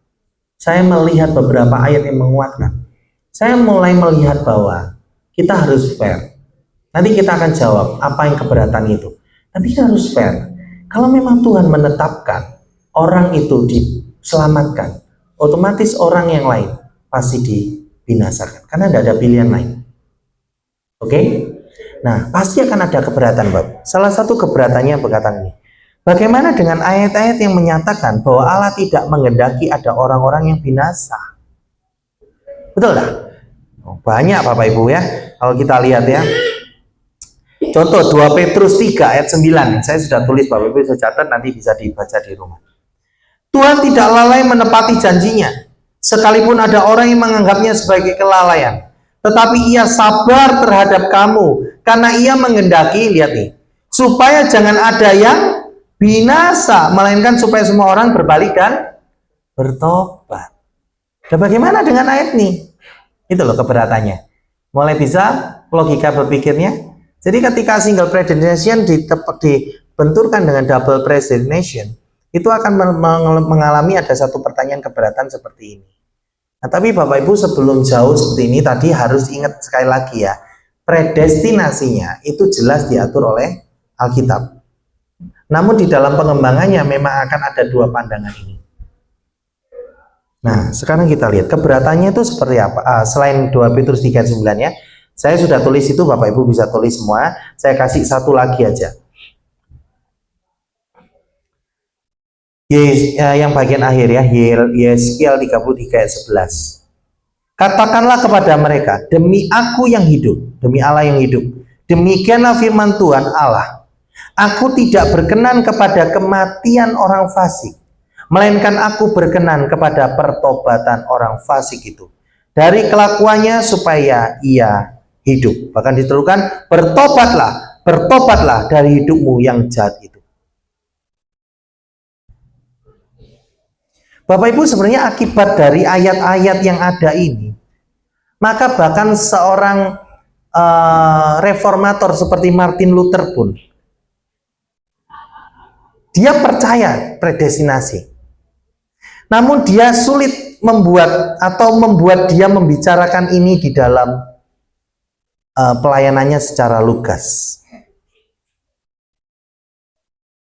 saya melihat beberapa ayat yang menguatkan. Saya mulai melihat bahwa kita harus fair. Nanti kita akan jawab apa yang keberatan itu. Tapi kita harus fair. Kalau memang Tuhan menetapkan orang itu diselamatkan, otomatis orang yang lain pasti dibinasakan. Karena tidak ada pilihan lain. Oke? Nah, pasti akan ada keberatan, Bapak. Salah satu keberatannya berkata ini. Bagaimana dengan ayat-ayat yang menyatakan bahwa Allah tidak menghendaki ada orang-orang yang binasa? Betul tak? Banyak Bapak Ibu ya. Kalau kita lihat ya. Contoh 2 Petrus 3 ayat 9. Saya sudah tulis, Bapak Ibu bisa catat, nanti bisa dibaca di rumah. Tuhan tidak lalai menepati janjinya, sekalipun ada orang yang menganggapnya sebagai kelalaian. Tetapi ia sabar terhadap kamu, karena ia menghendaki, lihat nih, supaya jangan ada yang binasa, melainkan supaya semua orang berbalik dan bertobat. Dan bagaimana dengan ayat ini? Itu loh keberatannya. Mulai bisa logika berpikirnya. Jadi ketika single predestination dibenturkan dengan double predestination, itu akan mengalami ada satu pertanyaan keberatan seperti ini. Nah, tapi Bapak Ibu sebelum jauh seperti ini tadi harus ingat sekali lagi ya, predestinasinya itu jelas diatur oleh Alkitab. Namun di dalam pengembangannya memang akan ada dua pandangan ini. Nah, sekarang kita lihat keberatannya itu seperti apa. Selain 2 Petrus 3:9 ya, saya sudah tulis itu, Bapak Ibu bisa tulis semua. Saya kasih satu lagi aja. Yang bagian akhir ya, Yeskiel 33 ayat 11. Katakanlah kepada mereka, demi aku yang hidup, demi Allah yang hidup, demikianlah firman Tuhan Allah. Aku tidak berkenan kepada kematian orang fasik, melainkan aku berkenan kepada pertobatan orang fasik itu, dari kelakuannya supaya ia hidup. Bahkan diterukan, bertobatlah dari hidupmu yang jahat itu. Bapak Ibu, sebenarnya akibat dari ayat-ayat yang ada ini, maka bahkan seorang reformator seperti Martin Luther pun, dia percaya predestinasi. Namun dia sulit membuat dia membicarakan ini di dalam pelayanannya secara lugas.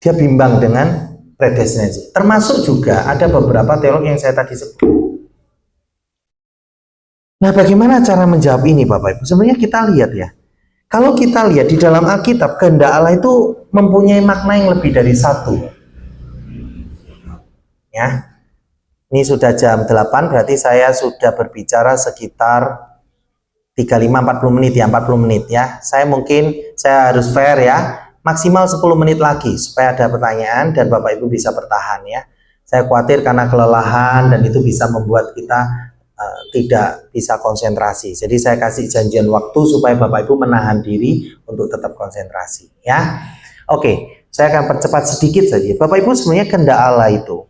Dia bimbang dengan predestinasi. Termasuk juga ada beberapa teolog yang saya tadi sebut. Nah, bagaimana cara menjawab ini, Bapak Ibu? Sebenarnya kita lihat ya. Kalau kita lihat di dalam Alkitab, kehendak Allah itu mempunyai makna yang lebih dari satu. Ya. Ini sudah jam 8, berarti saya sudah berbicara sekitar 35-40 menit ya, 40 menit ya. Saya harus fair ya, maksimal 10 menit lagi supaya ada pertanyaan dan Bapak Ibu bisa bertahan ya. Saya khawatir karena kelelahan dan itu bisa membuat kita tidak bisa konsentrasi. Jadi saya kasih janjian waktu supaya Bapak Ibu menahan diri untuk tetap konsentrasi ya. Oke, saya akan percepat sedikit saja. Bapak Ibu, sebenarnya kehendak Allah itu,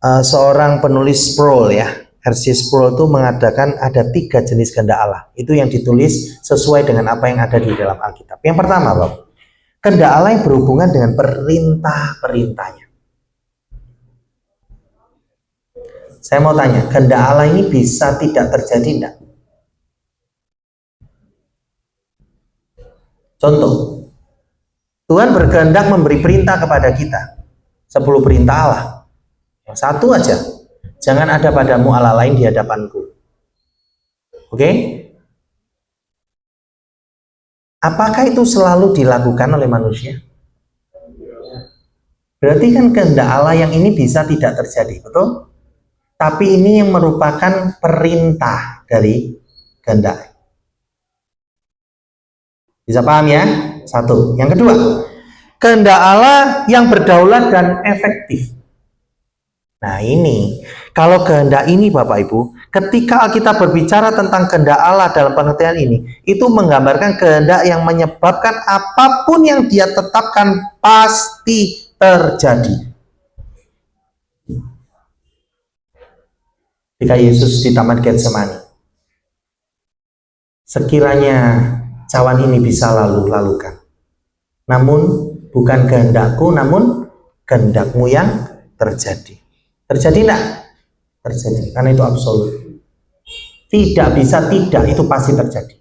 seorang penulis Sproul ya, R.C. Sproul itu mengatakan ada 3 jenis kehendak Allah. Itu yang ditulis sesuai dengan apa yang ada di dalam Alkitab. Yang pertama, Bapak, kehendak Allah yang berhubungan dengan perintah-perintahnya. Saya mau tanya, kehendak Allah ini bisa tidak terjadi enggak? Contoh, Tuhan berkehendak memberi perintah kepada kita. 10 perintah Allah. Yang satu aja, jangan ada padamu Allah lain di hadapanku. Oke? Apakah itu selalu dilakukan oleh manusia? Berarti kan kehendak Allah yang ini bisa tidak terjadi, betul? Tapi ini yang merupakan perintah dari kehendak. Bisa paham ya? Satu. Yang kedua, kehendak Allah yang berdaulat dan efektif. Nah ini, kalau kehendak ini Bapak Ibu, ketika kita berbicara tentang kehendak Allah dalam pengertian ini, itu menggambarkan kehendak yang menyebabkan apapun yang dia tetapkan pasti terjadi. Ketika Yesus di Taman Getsemani, sekiranya cawan ini bisa lalukan, namun bukan kehendakku, namun kehendakmu yang terjadi. Terjadi enggak? Terjadi, karena itu absolut. Tidak bisa tidak, itu pasti terjadi.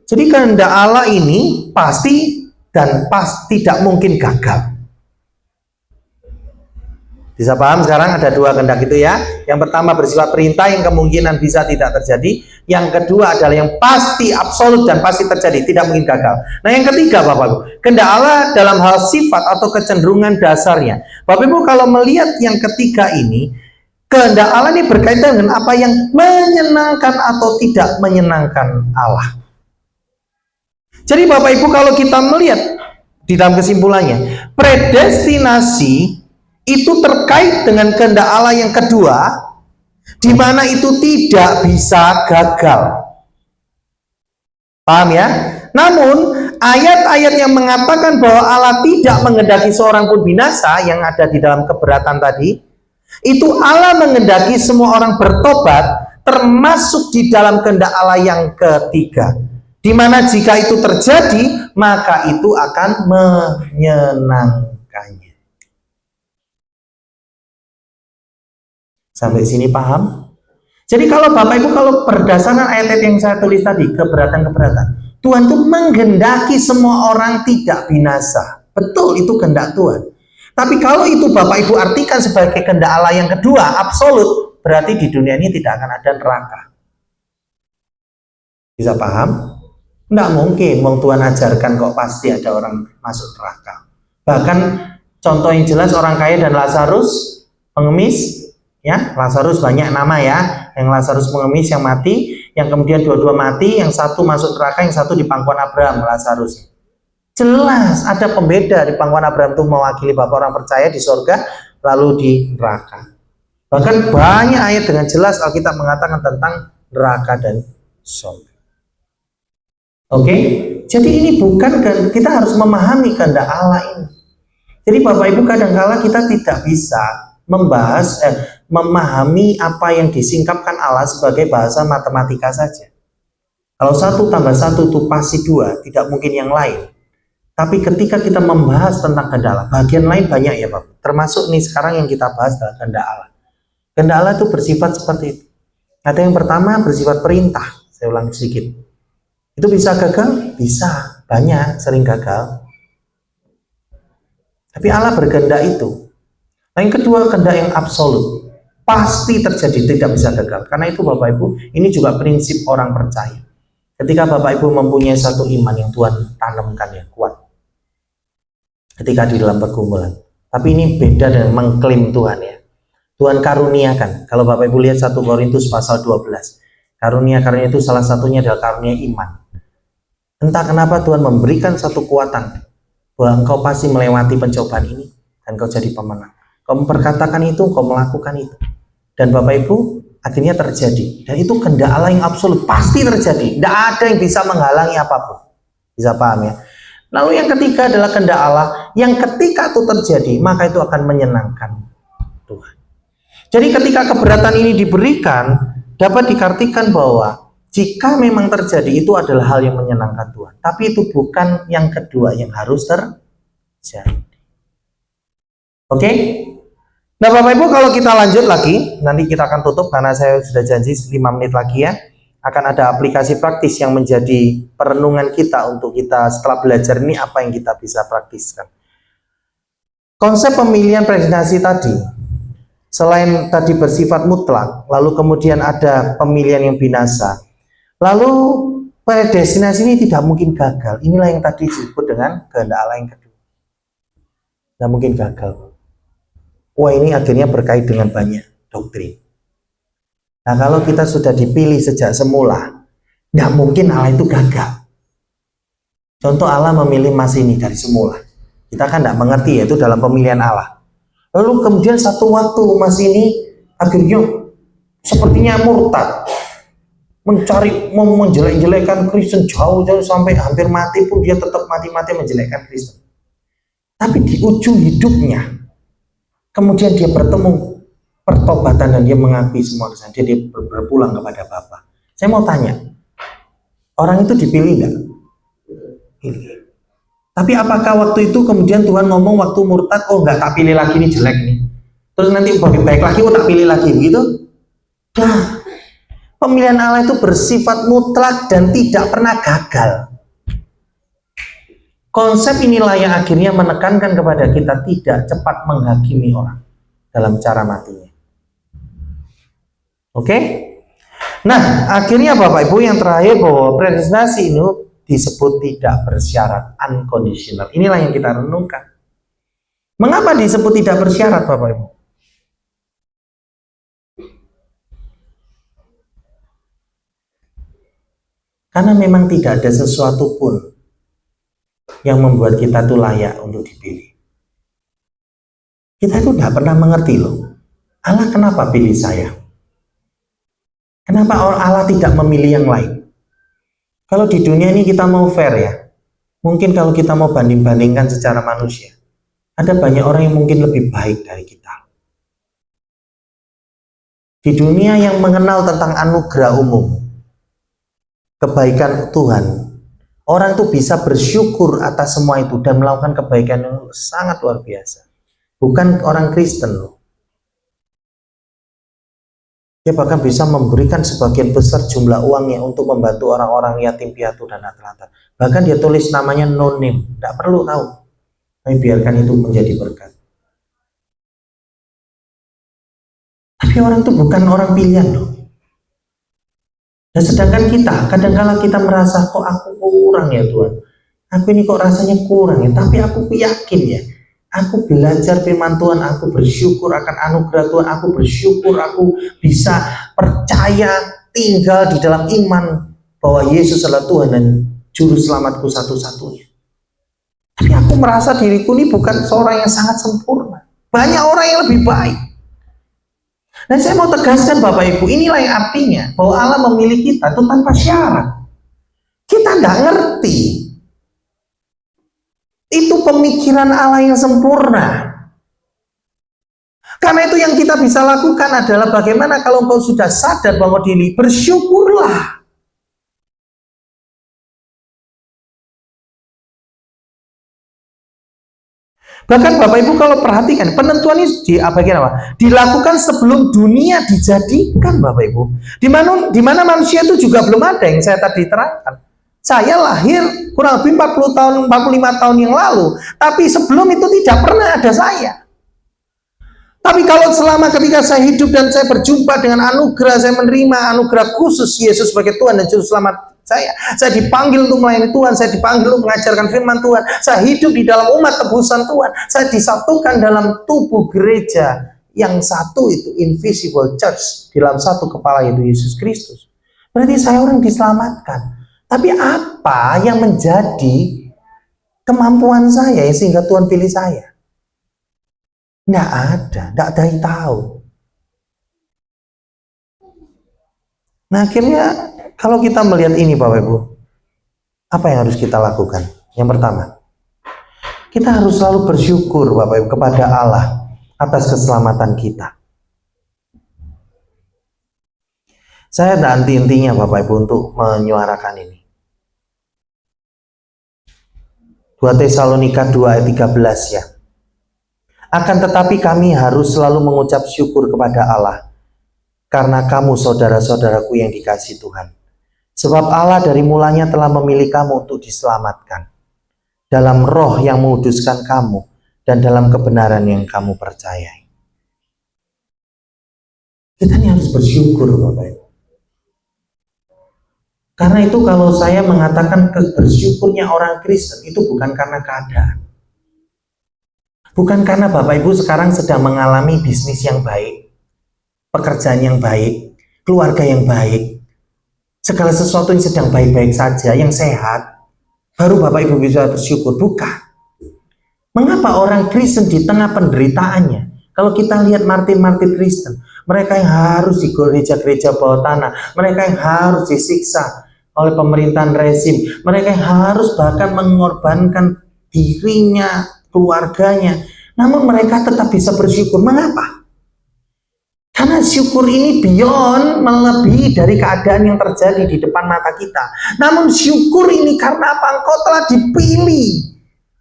Jadi kehendak Allah ini pasti dan tidak mungkin gagal. Bisa paham sekarang? Ada 2 kehendak itu ya. Yang pertama bersifat perintah yang kemungkinan bisa tidak terjadi. Yang kedua adalah yang pasti absolut dan pasti terjadi, tidak mungkin gagal. Nah yang ketiga Bapak Ibu, kehendak Allah dalam hal sifat atau kecenderungan dasarnya. Bapak Ibu kalau melihat yang ketiga ini, kehendak Allah ini berkaitan dengan apa yang menyenangkan atau tidak menyenangkan Allah. Jadi Bapak Ibu kalau kita melihat di dalam kesimpulannya, predestinasi itu terkait dengan kehendak Allah yang kedua, di mana itu tidak bisa gagal. Paham ya? Namun ayat-ayat yang mengatakan bahwa Allah tidak menghendaki seorang pun binasa yang ada di dalam keberatan tadi, itu Allah menghendaki semua orang bertobat, termasuk di dalam kehendak Allah yang ketiga, di mana jika itu terjadi maka itu akan menyenangkannya. Sampai sini paham? Jadi kalau Bapak Ibu, kalau berdasarkan ayat-ayat yang saya tulis tadi, keberatan-keberatan, Tuhan itu menghendaki semua orang tidak binasa. Betul, itu kehendak Tuhan. Tapi kalau itu Bapak Ibu artikan sebagai kehendak Allah yang kedua, absolut, berarti di dunia ini tidak akan ada neraka. Bisa paham? Tidak mungkin, Tuhan ajarkan kok pasti ada orang masuk neraka. Bahkan contoh yang jelas orang kaya dan Lazarus pengemis. Ya, Lazarus banyak nama ya, yang Lazarus pengemis yang mati, yang kemudian dua-dua mati, yang satu masuk neraka, yang satu di pangkuan Abraham, Lazarus. Jelas ada pembeda, di pangkuan Abraham itu mewakili Bapa orang percaya di surga, lalu di neraka. Bahkan banyak ayat dengan jelas Alkitab mengatakan tentang neraka dan sombong. Oke, jadi ini bukan, kita harus memahami kehendak Allah ini. Jadi Bapak Ibu, kadangkala kita tidak bisa memahami apa yang disingkapkan Allah sebagai bahasa matematika saja. Kalau 1 tambah 1 itu pasti 2, tidak mungkin yang lain. Tapi ketika kita membahas tentang kehendak Allah, bagian lain banyak ya Bapak. Termasuk nih sekarang yang kita bahas adalah kehendak Allah. Kehendak Allah itu bersifat seperti itu. Ada yang pertama bersifat perintah. Saya ulang sedikit. Itu bisa gagal? Bisa. Banyak, sering gagal. Tapi Allah berkehendak itu. Nah, yang kedua, kehendak yang absolut. Pasti terjadi, tidak bisa gagal. Karena itu Bapak Ibu, ini juga prinsip orang percaya. Ketika Bapak Ibu mempunyai satu iman yang Tuhan tanamkan yang kuat. Ketika di dalam pergumulan. Tapi ini beda dengan mengklaim Tuhan ya. Tuhan karuniakan. Kalau Bapak Ibu lihat 1 Korintus pasal 12. Karunia-karunia itu salah satunya adalah karunia iman. Entah kenapa Tuhan memberikan satu kekuatan bahwa engkau pasti melewati pencobaan ini dan engkau jadi pemenang. Kau memperkatakan itu, kau melakukan itu. Dan Bapak Ibu, akhirnya terjadi. Dan itu kehendak Allah yang absolut, pasti terjadi. Tidak ada yang bisa menghalangi apapun. Bisa paham ya? Lalu yang ketiga adalah kehendak Allah yang ketika itu terjadi, maka itu akan menyenangkan Tuhan. Jadi ketika keberatan ini diberikan, dapat diartikan bahwa jika memang terjadi itu adalah hal yang menyenangkan Tuhan. Tapi itu bukan yang kedua yang harus terjadi. Oke? Nah Bapak Ibu, kalau kita lanjut lagi, nanti kita akan tutup karena saya sudah janji 5 menit lagi ya. Akan ada aplikasi praktis yang menjadi perenungan kita untuk kita setelah belajar ini apa yang kita bisa praktiskan. Konsep pemilihan predestinasi tadi, selain tadi bersifat mutlak, lalu kemudian ada pemilihan yang binasa. Lalu predestinasi ini tidak mungkin gagal. Inilah yang tadi disebut dengan kehendak Allah yang kedua. Tidak mungkin gagal. Wah, ini akhirnya berkait dengan banyak doktrin. Nah, kalau kita sudah dipilih sejak semula, tidak mungkin Allah itu gagal. Contoh Allah memilih Mas ini dari semula. Kita kan tidak mengerti yaitu dalam pemilihan Allah. Lalu kemudian satu waktu Mas ini akhirnya sepertinya murtad. Mencari, menjelek-jelekan Kristen jauh-jauh sampai hampir mati pun dia tetap mati-mati menjelekkan Kristen. Tapi di ujung hidupnya, kemudian dia bertemu pertobatan dan dia mengakui semua kesalahan. Dia berpulang kepada Bapa. Saya mau tanya, orang itu dipilih nggak? Pilih. Tapi apakah waktu itu kemudian Tuhan ngomong waktu murtad, oh nggak tak pilih lagi, ini jelek nih. Terus nanti baik lagi, oh tak pilih lagi begitu? Dah. Pemilihan Allah itu bersifat mutlak dan tidak pernah gagal. Konsep inilah yang akhirnya menekankan kepada kita tidak cepat menghakimi orang dalam cara matinya. Oke? Nah, akhirnya Bapak Ibu yang terakhir bahwa predestinasi ini disebut tidak bersyarat, unconditional. Inilah yang kita renungkan. Mengapa disebut tidak bersyarat Bapak Ibu? Karena memang tidak ada sesuatu pun yang membuat kita tuh layak untuk dipilih. Kita itu tidak pernah mengerti loh. Allah kenapa pilih saya? Kenapa Allah tidak memilih yang lain? Kalau di dunia ini kita mau fair ya. Mungkin kalau kita mau banding-bandingkan secara manusia. Ada banyak orang yang mungkin lebih baik dari kita. Di dunia yang mengenal tentang anugerah umum, kebaikan Tuhan, orang itu bisa bersyukur atas semua itu dan melakukan kebaikan yang sangat luar biasa. Bukan orang Kristen loh. Dia bahkan bisa memberikan sebagian besar jumlah uangnya untuk membantu orang-orang yatim piatu dan anak-anak. Bahkan dia tulis namanya no name, tidak perlu tahu. Tapi biarkan itu menjadi berkat. Tapi orang itu bukan orang pilihan loh. Dan sedangkan kita, kadang-kala kita merasa kok aku kurang ya Tuhan. Aku ini kok rasanya kurang ya. Tapi aku yakin ya. Aku belajar firman Tuhan, aku bersyukur akan anugerah Tuhan. Aku bersyukur aku bisa percaya tinggal di dalam iman bahwa Yesus adalah Tuhan dan Juru Selamatku satu-satunya. Tapi aku merasa diriku ini bukan seorang yang sangat sempurna. Banyak orang yang lebih baik. Dan saya mau tegaskan Bapak Ibu, inilah yang artinya bahwa Allah memilih kita itu tanpa syarat. Kita nggak ngerti. Itu pemikiran Allah yang sempurna. Karena itu yang kita bisa lakukan adalah bagaimana kalau engkau sudah sadar bahwa diri, bersyukurlah. Bahkan Bapak Ibu kalau perhatikan, penentuan ini dilakukan sebelum dunia dijadikan Bapak Ibu. Di mana manusia itu juga belum ada, yang saya tadi terangkan. Saya lahir kurang lebih 40 tahun, 45 tahun yang lalu. Tapi sebelum itu tidak pernah ada saya. Tapi kalau selama ketika saya hidup dan saya berjumpa dengan anugerah, saya menerima anugerah khusus Yesus sebagai Tuhan dan Juru Selamat saya dipanggil untuk melayani Tuhan, saya dipanggil untuk mengajarkan firman Tuhan, saya hidup di dalam umat tebusan Tuhan, saya disatukan dalam tubuh gereja yang satu itu, invisible church, di dalam satu kepala yaitu Yesus Kristus. Berarti saya orang diselamatkan. Tapi apa yang menjadi kemampuan saya sehingga Tuhan pilih saya? Nggak ada yang tahu. Nah akhirnya kalau kita melihat ini Bapak Ibu, apa yang harus kita lakukan? Yang pertama, kita harus selalu bersyukur Bapak Ibu kepada Allah atas keselamatan kita. Saya ada intinya Bapak Ibu untuk menyuarakan ini. 2 Tesalonika 2 ayat 13 ya. Akan tetapi kami harus selalu mengucap syukur kepada Allah karena kamu saudara-saudaraku yang dikasihi Tuhan. Sebab Allah dari mulanya telah memilih kamu untuk diselamatkan dalam roh yang menguduskan kamu dan dalam kebenaran yang kamu percayai. Kita ini harus bersyukur Bapak Ibu. Karena itu kalau saya mengatakan bersyukurnya orang Kristen itu bukan karena keadaan. Bukan karena Bapak Ibu sekarang sedang mengalami bisnis yang baik, pekerjaan yang baik, keluarga yang baik, segala sesuatu yang sedang baik-baik saja, yang sehat, baru Bapak Ibu bisa bersyukur. Bukan. Mengapa orang Kristen di tengah penderitaannya, kalau kita lihat martir-martir Kristen, mereka yang harus di gereja-gereja bawah tanah, mereka yang harus disiksa oleh pemerintahan rezim, mereka yang harus bahkan mengorbankan dirinya, keluarganya, namun mereka tetap bisa bersyukur. Mengapa? Karena syukur ini beyond, melebihi dari keadaan yang terjadi di depan mata kita. Namun syukur ini karena apa? Engkau telah dipilih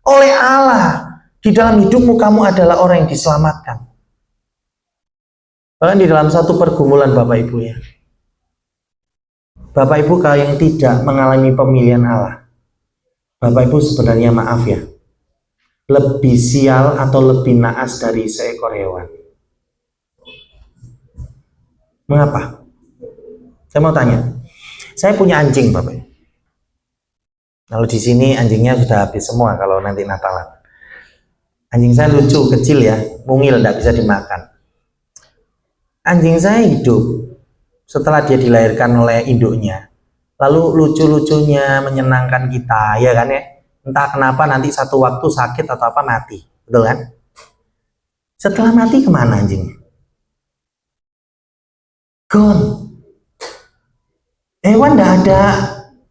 oleh Allah. Di dalam hidupmu kamu adalah orang yang diselamatkan. Bahkan di dalam satu pergumulan Bapak Ibu ya, Bapak Ibu kalau yang tidak mengalami pemilihan Allah, Bapak Ibu sebenarnya maaf ya, lebih sial atau lebih naas dari seekor hewan. Mengapa? Saya mau tanya. Saya punya anjing Bapak. Kalau di sini anjingnya sudah habis semua kalau nanti Natalan. Anjing saya lucu, kecil ya, mungil, tidak bisa dimakan. Anjing saya hidup setelah dia dilahirkan oleh induknya. Lalu lucu-lucunya menyenangkan kita, ya kan ya? Entah kenapa nanti satu waktu sakit atau apa mati, betul kan? Setelah mati kemana anjingnya? Gone. Hewan tidak ada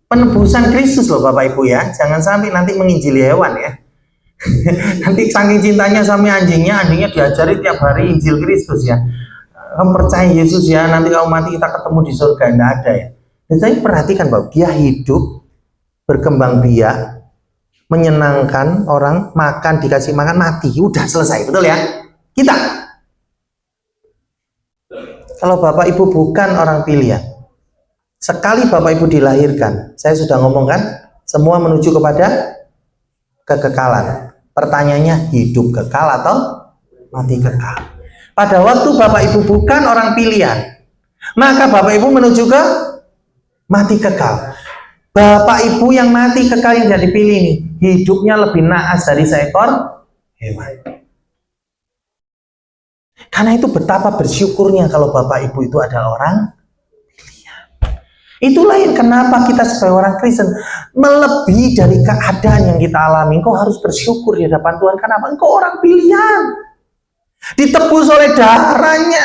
penebusan Kristus loh Bapak Ibu ya. Jangan sampai nanti menginjili hewan ya. Nanti saking cintanya sama anjingnya diajari tiap hari Injil Kristus ya. Kamu percaya Yesus ya, nanti kamu mati kita ketemu di surga. Tidak ada ya. Jadi perhatikan bahwa dia hidup, berkembang biak, menyenangkan orang, makan, dikasih makan, mati, udah selesai, betul ya? Kita kalau Bapak Ibu bukan orang pilihan, sekali Bapak Ibu dilahirkan, saya sudah ngomong kan, semua menuju kepada kekekalan. Pertanyaannya, hidup kekal atau mati kekal? Pada waktu Bapak Ibu bukan orang pilihan, maka Bapak Ibu menuju ke mati kekal. Bapak Ibu yang mati kekal yang jadi pilih ini, hidupnya lebih naas dari seekor hewan. Karena itu betapa bersyukurnya kalau Bapak Ibu itu adalah orang pilihan. Itulah yang kenapa kita sebagai orang Kristen melebihi dari keadaan yang kita alami. Engkau harus bersyukur di hadapan Tuhan. Kenapa? Engkau orang pilihan, ditebus oleh darahnya.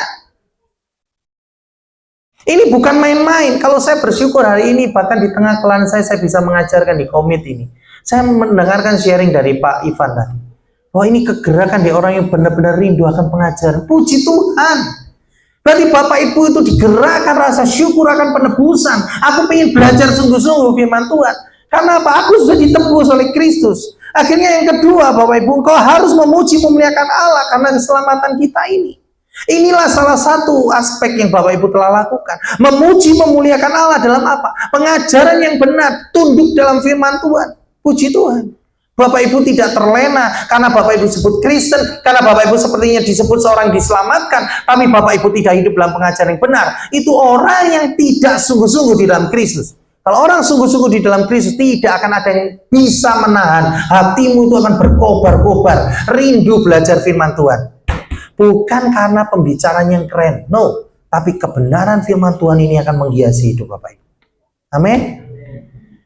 Ini bukan main-main. Kalau saya bersyukur hari ini, bahkan di tengah kelan saya bisa mengajarkan di komit ini. Saya mendengarkan sharing dari Pak Ivan tadi. Wah, ini kegerakan di orang yang benar-benar rindu akan pengajaran. Puji Tuhan. Berarti Bapak Ibu itu digerakkan rasa syukur akan penebusan. Aku ingin belajar sungguh-sungguh firman Tuhan. Karena apa? Aku sudah ditebus oleh Kristus. Akhirnya yang kedua, Bapak Ibu, engkau harus memuji memuliakan Allah karena keselamatan kita ini. Inilah salah satu aspek yang Bapak Ibu telah lakukan. Memuji memuliakan Allah dalam apa? Pengajaran yang benar, tunduk dalam firman Tuhan. Puji Tuhan. Bapak Ibu tidak terlena karena Bapak Ibu disebut Kristen, karena Bapak Ibu sepertinya disebut seorang diselamatkan, tapi Bapak Ibu tidak hidup dalam pengajaran yang benar. Itu orang yang tidak sungguh-sungguh di dalam Kristus. Kalau orang sungguh-sungguh di dalam Kristus, tidak akan ada yang bisa menahan. Hatimu itu akan berkobar-kobar, rindu belajar firman Tuhan. Bukan karena pembicaraan yang keren, no. Tapi kebenaran firman Tuhan ini akan menghiasi hidup Bapak Ibu. Amin.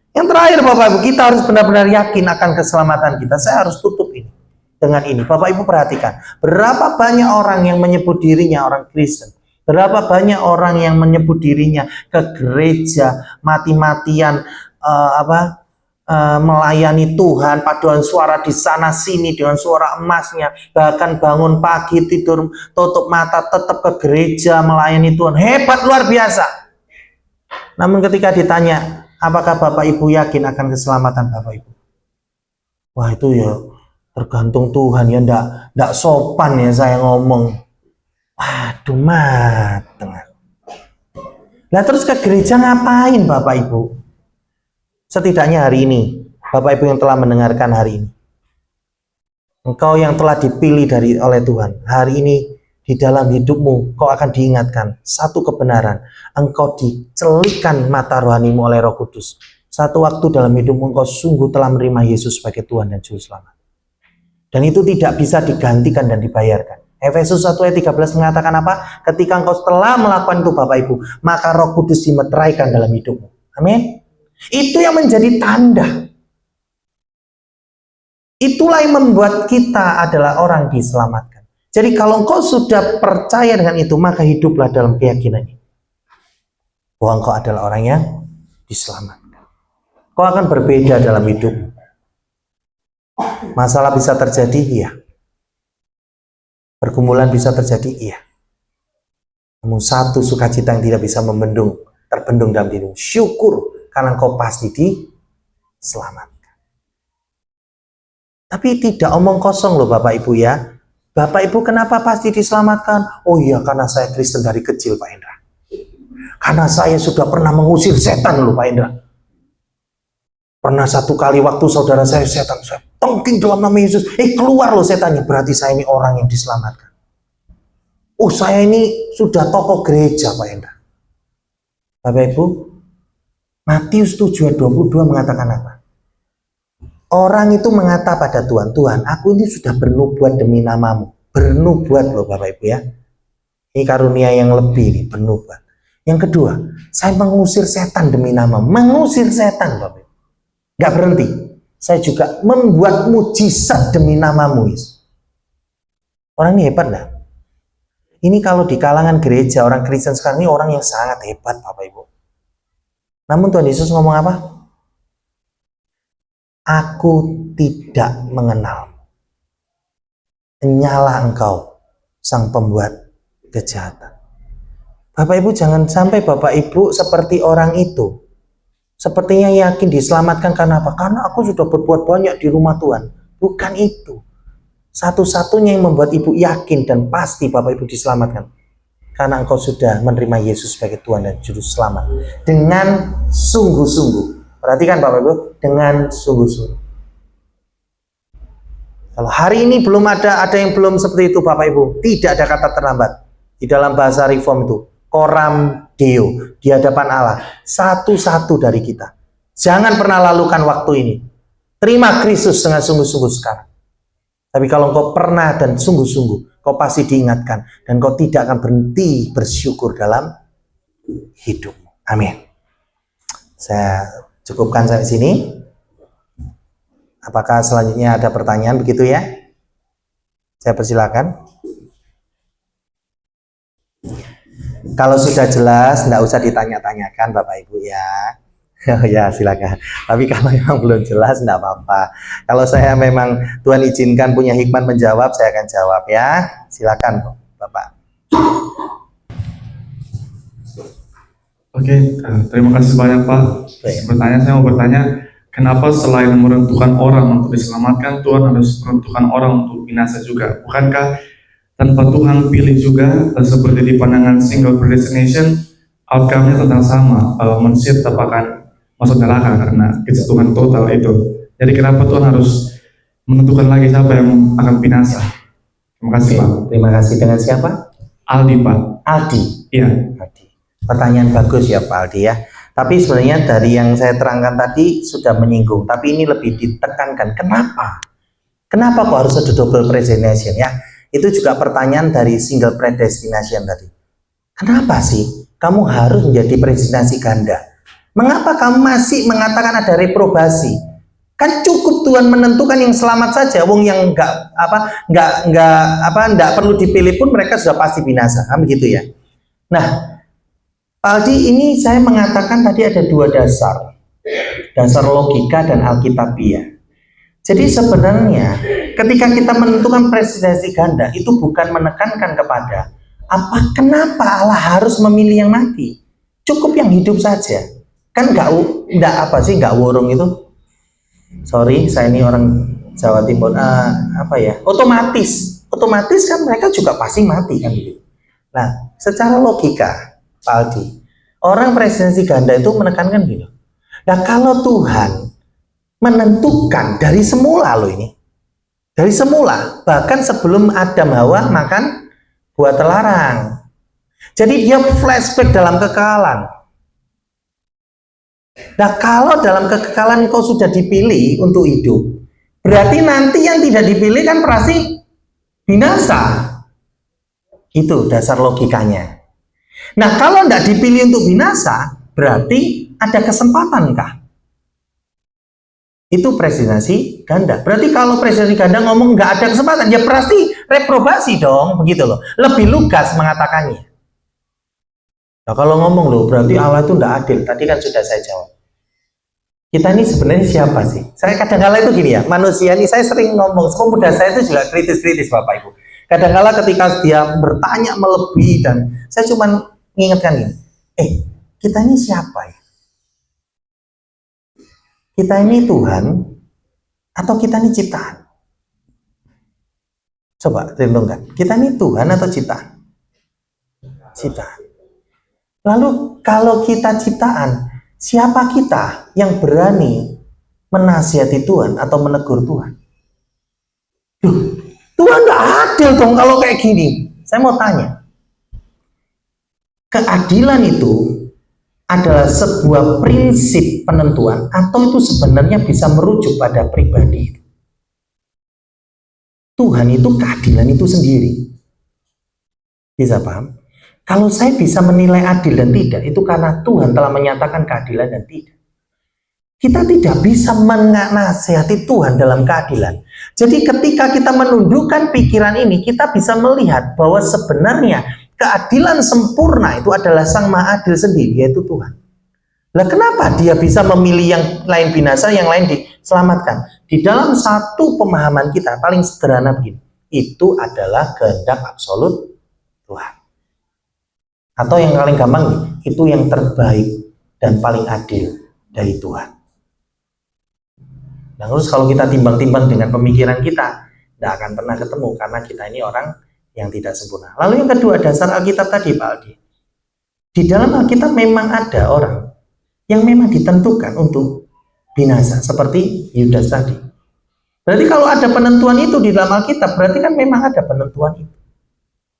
Yang terakhir Bapak Ibu, kita harus benar-benar yakin akan keselamatan kita. Saya harus tutup ini dengan ini. Bapak Ibu perhatikan, berapa banyak orang yang menyebut dirinya orang Kristen. Berapa banyak orang yang menyebut dirinya ke gereja, mati-matian melayani Tuhan, paduan suara di sana sini dengan suara emasnya, bahkan bangun pagi tidur tutup mata tetap ke gereja melayani Tuhan, hebat luar biasa. Namun ketika ditanya, apakah Bapak Ibu yakin akan keselamatan Bapak Ibu? Wah, itu ya tergantung Tuhan ya, ndak sopan ya saya ngomong. Waduh, mateng. Nah, terus ke gereja ngapain Bapak Ibu? Setidaknya hari ini, Bapak Ibu yang telah mendengarkan hari ini, engkau yang telah dipilih oleh Tuhan, hari ini di dalam hidupmu, kau akan diingatkan satu kebenaran, engkau dicelikkan mata rohanimu oleh Roh Kudus. Satu waktu dalam hidupmu, engkau sungguh telah menerima Yesus sebagai Tuhan dan Juru Selamat. Dan itu tidak bisa digantikan dan dibayarkan. Efesus 1 ayat 13 mengatakan apa? Ketika engkau telah melakukan itu Bapak Ibu, maka Roh Kudus dimeteraikan dalam hidupmu. Amin. Itu yang menjadi tanda. Itulah yang membuat kita adalah orang diselamatkan. Jadi kalau engkau sudah percaya dengan itu, maka hiduplah dalam keyakinan ini, bahwa engkau adalah orang yang diselamatkan. Kau akan berbeda dalam hidupmu. Masalah bisa terjadi, iya. Pergumulan bisa terjadi, iya. Namun satu sukacita yang tidak bisa terbendung dalam dirimu. Syukur karena engkau pasti diselamatkan. Tapi tidak omong kosong loh Bapak Ibu ya. Bapak Ibu kenapa pasti diselamatkan? Oh iya, karena saya Kristen dari kecil Pak Indra. Karena saya sudah pernah mengusir setan loh Pak Indra. Pernah satu kali waktu saudara saya setan, saya tongking dalam nama Yesus. Keluar loh setannya, berarti saya ini orang yang diselamatkan. Oh, saya ini sudah tokoh gereja Pak Indra. Bapak Ibu, Matius 7 ayat 22 mengatakan apa? Orang itu mengata pada Tuhan, Tuhan, aku ini sudah bernubuat demi namamu. Bernubuat loh Bapak Ibu ya. Ini karunia yang lebih nih, bernubuat. Yang kedua, saya mengusir setan demi namamu. Mengusir setan Bapak Ibu. Gak berhenti. Saya juga membuat mujizat demi namamu Yesus. Orang ini hebat lah. Ini kalau di kalangan gereja, orang Kristen sekarang ini orang yang sangat hebat Bapak Ibu. Namun Tuhan Yesus ngomong apa? Aku tidak mengenal. Nyala engkau, sang pembuat kejahatan. Bapak Ibu jangan sampai Bapak Ibu seperti orang itu. Sepertinya yakin diselamatkan karena apa? Karena aku sudah berbuat banyak di rumah Tuhan. Bukan itu. Satu-satunya yang membuat Ibu yakin dan pasti Bapak Ibu diselamatkan. Karena engkau sudah menerima Yesus sebagai Tuhan dan Juru Selamat. Dengan sungguh-sungguh. Perhatikan Bapak Ibu, dengan sungguh-sungguh. Kalau hari ini belum ada yang belum seperti itu Bapak Ibu, tidak ada kata terlambat. Di dalam bahasa Reform itu, coram Deo, di hadapan Allah, satu-satu dari kita. Jangan pernah lalukan waktu ini. Terima Kristus dengan sungguh-sungguh sekarang. Tapi kalau engkau pernah dan sungguh-sungguh, kau pasti diingatkan dan kau tidak akan berhenti bersyukur dalam hidupmu. Amin. Saya cukupkan sampai sini. Apakah selanjutnya ada pertanyaan begitu ya? Saya persilakan. Kalau sudah jelas, nggak usah ditanya-tanyakan Bapak Ibu ya. Oh ya, silakan. Tapi kalau memang belum jelas, nggak apa-apa. Kalau saya memang Tuhan izinkan punya hikmat menjawab, saya akan jawab ya. Silakan Bapak. Oke, terima kasih banyak Pak. Saya mau bertanya, kenapa selain menentukan orang untuk diselamatkan, Tuhan harus menentukan orang untuk binasa juga? Bukankah tanpa Tuhan pilih juga, seperti di pandangan single predestination, outcome-nya tetap sama, manusia tetap akan masuk neraka karena kejatuhan total itu. Jadi kenapa Tuhan harus menentukan lagi siapa yang akan binasa? Terima kasih Pak. Terima kasih. Dengan siapa? Aldi Pak. Aldi. Iya. Aldi. Pertanyaan bagus ya Pak Aldi ya. Tapi sebenarnya dari yang saya terangkan tadi sudah menyinggung. Tapi ini lebih ditekankan. Kenapa? Kenapa kok harus ada double predestination ya? Itu juga pertanyaan dari single predestination tadi. Kenapa sih kamu harus menjadi predestinasi ganda? Mengapa kamu masih mengatakan ada reprobasi? Kan cukup Tuhan menentukan yang selamat saja. Wong yang nggak perlu dipilih pun mereka sudah pasti binasa, kan begitu ya. Nah, Pak Aldi, ini saya mengatakan tadi ada dua dasar logika dan alkitabiah. Jadi sebenarnya ketika kita menentukan presidensi ganda itu bukan menekankan kepada kenapa Allah harus memilih yang mati, cukup yang hidup saja. Kan nggak wurung itu. Sorry, saya ini orang Jawa Timur. Otomatis kan mereka juga pasti mati kan gitu. Nah, secara logika, Pak Aldi, orang presidensi ganda itu menekankan gitu. Nah, kalau Tuhan menentukan dari semula loh ini, dari semula, bahkan sebelum Adam Hawa makan buah terlarang. Jadi dia flashback dalam kekekalan. Nah, kalau dalam kekekalan kau sudah dipilih untuk hidup, berarti nanti yang tidak dipilih kan pasti binasa. Itu dasar logikanya. Nah, kalau tidak dipilih untuk binasa, berarti ada kesempatankah? Itu presidensi ganda. Berarti kalau presidensi ganda ngomong nggak ada kesempatan, ya pasti reprobasi dong, begitu loh. Lebih lugas mengatakannya. Nah, kalau ngomong loh, berarti Allah itu tidak adil. Tadi kan sudah saya jawab. Kita ini sebenarnya siapa sih? Saya kadang-kala itu gini ya, manusia ini saya sering ngomong, pemuda saya itu juga kritis-kritis Bapak Ibu. Kadang-kala ketika dia bertanya melebihi dan saya cuma mengingatkan ini, kita ini siapa ya? Kita ini Tuhan atau kita ini ciptaan? Coba renungkan, kita ini Tuhan atau ciptaan? Ciptaan. Lalu kalau kita ciptaan, siapa kita yang berani menasihati Tuhan atau menegur Tuhan? Tuhan nggak adil dong kalau kayak gini. Saya mau tanya, keadilan itu adalah sebuah prinsip penentuan atau itu sebenarnya bisa merujuk pada pribadi? Tuhan itu keadilan itu sendiri. Bisa paham? Kalau saya bisa menilai adil dan tidak, itu karena Tuhan telah menyatakan keadilan dan tidak. Kita tidak bisa menasihati Tuhan dalam keadilan. Jadi ketika kita menundukkan pikiran ini, kita bisa melihat bahwa sebenarnya keadilan sempurna itu adalah Sang Maha Adil sendiri, yaitu Tuhan. Lah kenapa dia bisa memilih yang lain binasa, yang lain diselamatkan? Di dalam satu pemahaman kita, paling sederhana begini, itu adalah kehendak absolut Tuhan. Atau yang paling gampang, itu yang terbaik dan paling adil dari Tuhan. Nah, terus kalau kita timbang-timbang dengan pemikiran kita, tidak akan pernah ketemu karena kita ini orang yang tidak sempurna. Lalu yang kedua, dasar Alkitab tadi Pak Aldi. Di dalam Alkitab memang ada orang yang memang ditentukan untuk binasa, seperti Yudas tadi. Berarti kalau ada penentuan itu di dalam Alkitab, berarti kan memang ada penentuan itu.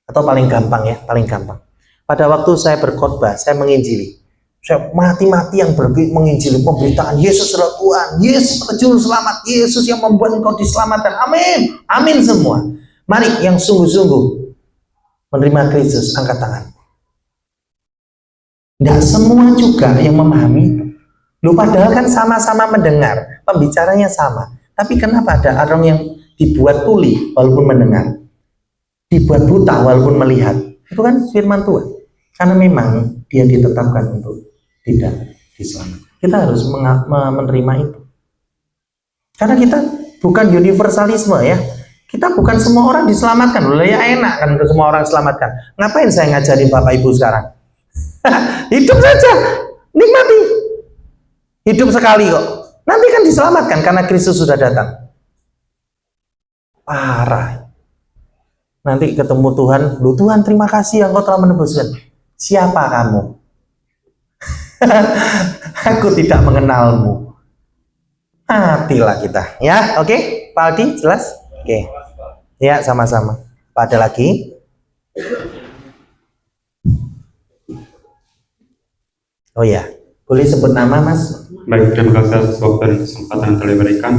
Atau paling gampang ya, paling gampang. Pada waktu saya berkhotbah, saya menginjili. Saya mati-mati yang menginjili, memberitakan Yesus adalah Tuhan, Yesus adalah juru selamat, Yesus yang membuat engkau diselamatkan. Amin, amin semua. Mari yang sungguh-sungguh menerima Kristus, angkat tangan. Tidak semua juga yang memahami itu. Loh, padahal kan sama-sama mendengar, pembicaranya sama. Tapi kenapa ada orang yang dibuat tuli walaupun mendengar, dibuat buta walaupun melihat? Itu kan firman Tuhan. Karena memang dia ditetapkan untuk tidak diselamatkan. Kita harus menerima itu. Karena kita bukan universalisme ya. Kita bukan semua orang diselamatkan. Loh ya enak kan semua orang diselamatkan. Ngapain saya ngajarin Bapak Ibu sekarang? Hidup saja, nikmati. Hidup sekali kok. Nanti kan diselamatkan karena Kristus sudah datang. Parah. Nanti ketemu Tuhan, lu Tuhan terima kasih Engkau telah menebuskan. Siapa kamu? Aku tidak mengenalmu. Matilah kita. Ya, oke? Pak Aldi, jelas? Oke. Ya, sama-sama. Ada lagi? Oh ya, boleh sebut nama Mas? Baik, terima kasih atas waktu dan kesempatan yang telah diberikan.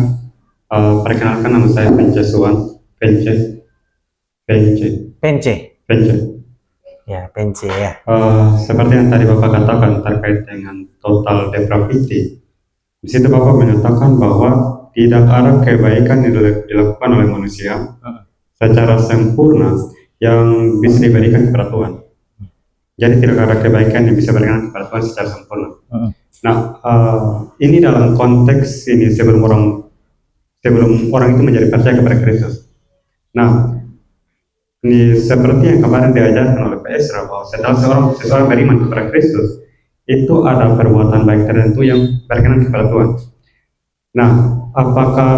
Perkenalkan nama saya Pence Suwan. Pence. Ya, Pence ya. Seperti yang tadi Bapak katakan terkait dengan total depravity, di situ Bapak menyatakan bahwa tidak ada kebaikan yang dilakukan oleh manusia secara sempurna yang bisa diberikan kepada Tuhan. Jadi tidak ada kebaikan yang bisa diberikan kepada Tuhan secara sempurna. Nah, ini dalam konteks ini sebelum orang itu menjadi percaya kepada Kristus. Nah, ini seperti yang kemarin diajarkan oleh Pak Esra bahwa setelah seseorang beriman kepada Kristus, itu ada perbuatan baik tertentu yang berkenan kepada Tuhan. Nah, apakah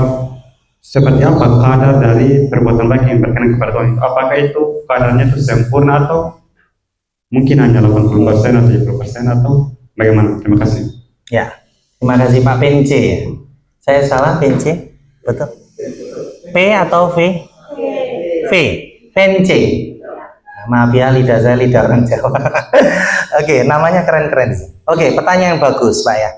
seperti apa kadar dari perbuatan baik yang berkenan kepada Tuhan? Apakah itu kadarnya itu sempurna atau mungkin hanya 80% atau 70% atau bagaimana? Terima kasih. Ya, terima kasih Pak Pence. Saya salah Pence? Betul? P atau V? V. Pence. Maaf ya, lidah saya lidah orang Jawa. Oke, namanya keren-keren sih. Oke, pertanyaan yang bagus Pak ya.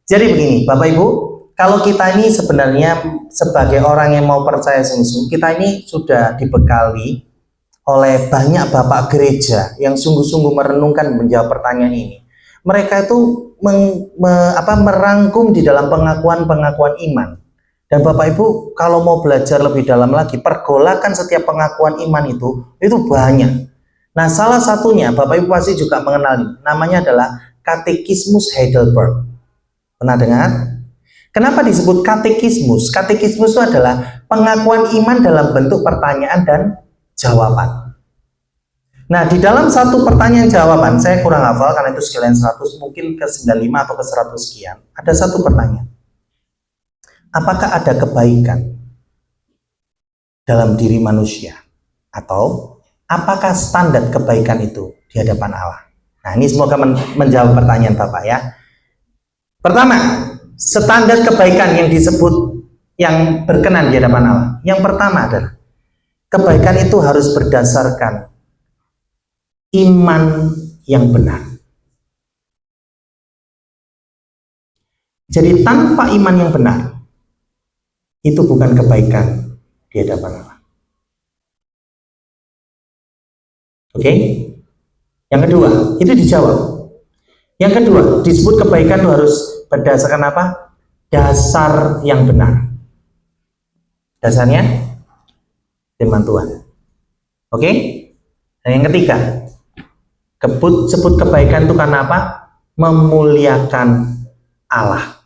Jadi begini, Bapak Ibu, kalau kita ini sebenarnya sebagai orang yang mau percaya sungguh-sungguh, kita ini sudah dibekali oleh banyak bapak gereja yang sungguh-sungguh merenungkan menjawab pertanyaan ini. Mereka itu merangkum di dalam pengakuan-pengakuan iman. Dan Bapak Ibu kalau mau belajar lebih dalam lagi, pergolakan setiap pengakuan iman itu banyak. Nah, salah satunya Bapak Ibu pasti juga mengenali, namanya adalah Katekismus Heidelberg. Pernah dengar? Kenapa disebut katekismus? Katekismus itu adalah pengakuan iman dalam bentuk pertanyaan dan jawaban. Nah, di dalam satu pertanyaan jawaban, saya kurang hafal karena itu sekalian 100, mungkin ke 95 atau ke 100 sekian. Ada satu pertanyaan. Apakah ada kebaikan dalam diri manusia? Atau apakah standar kebaikan itu di hadapan Allah? Nah, ini semoga menjawab pertanyaan Bapak ya. Pertama, standar kebaikan yang disebut yang berkenan di hadapan Allah. Yang pertama adalah kebaikan itu harus berdasarkan iman yang benar. Jadi tanpa iman yang benar, itu bukan kebaikan di hadapan Allah. Oke? Yang kedua, itu dijawab. Yang kedua, disebut kebaikan itu harus berdasarkan apa? Dasar yang benar. Dasarnya firman Tuhan. Oke? Dan yang ketiga, sebut kebaikan itu karena apa? Memuliakan Allah.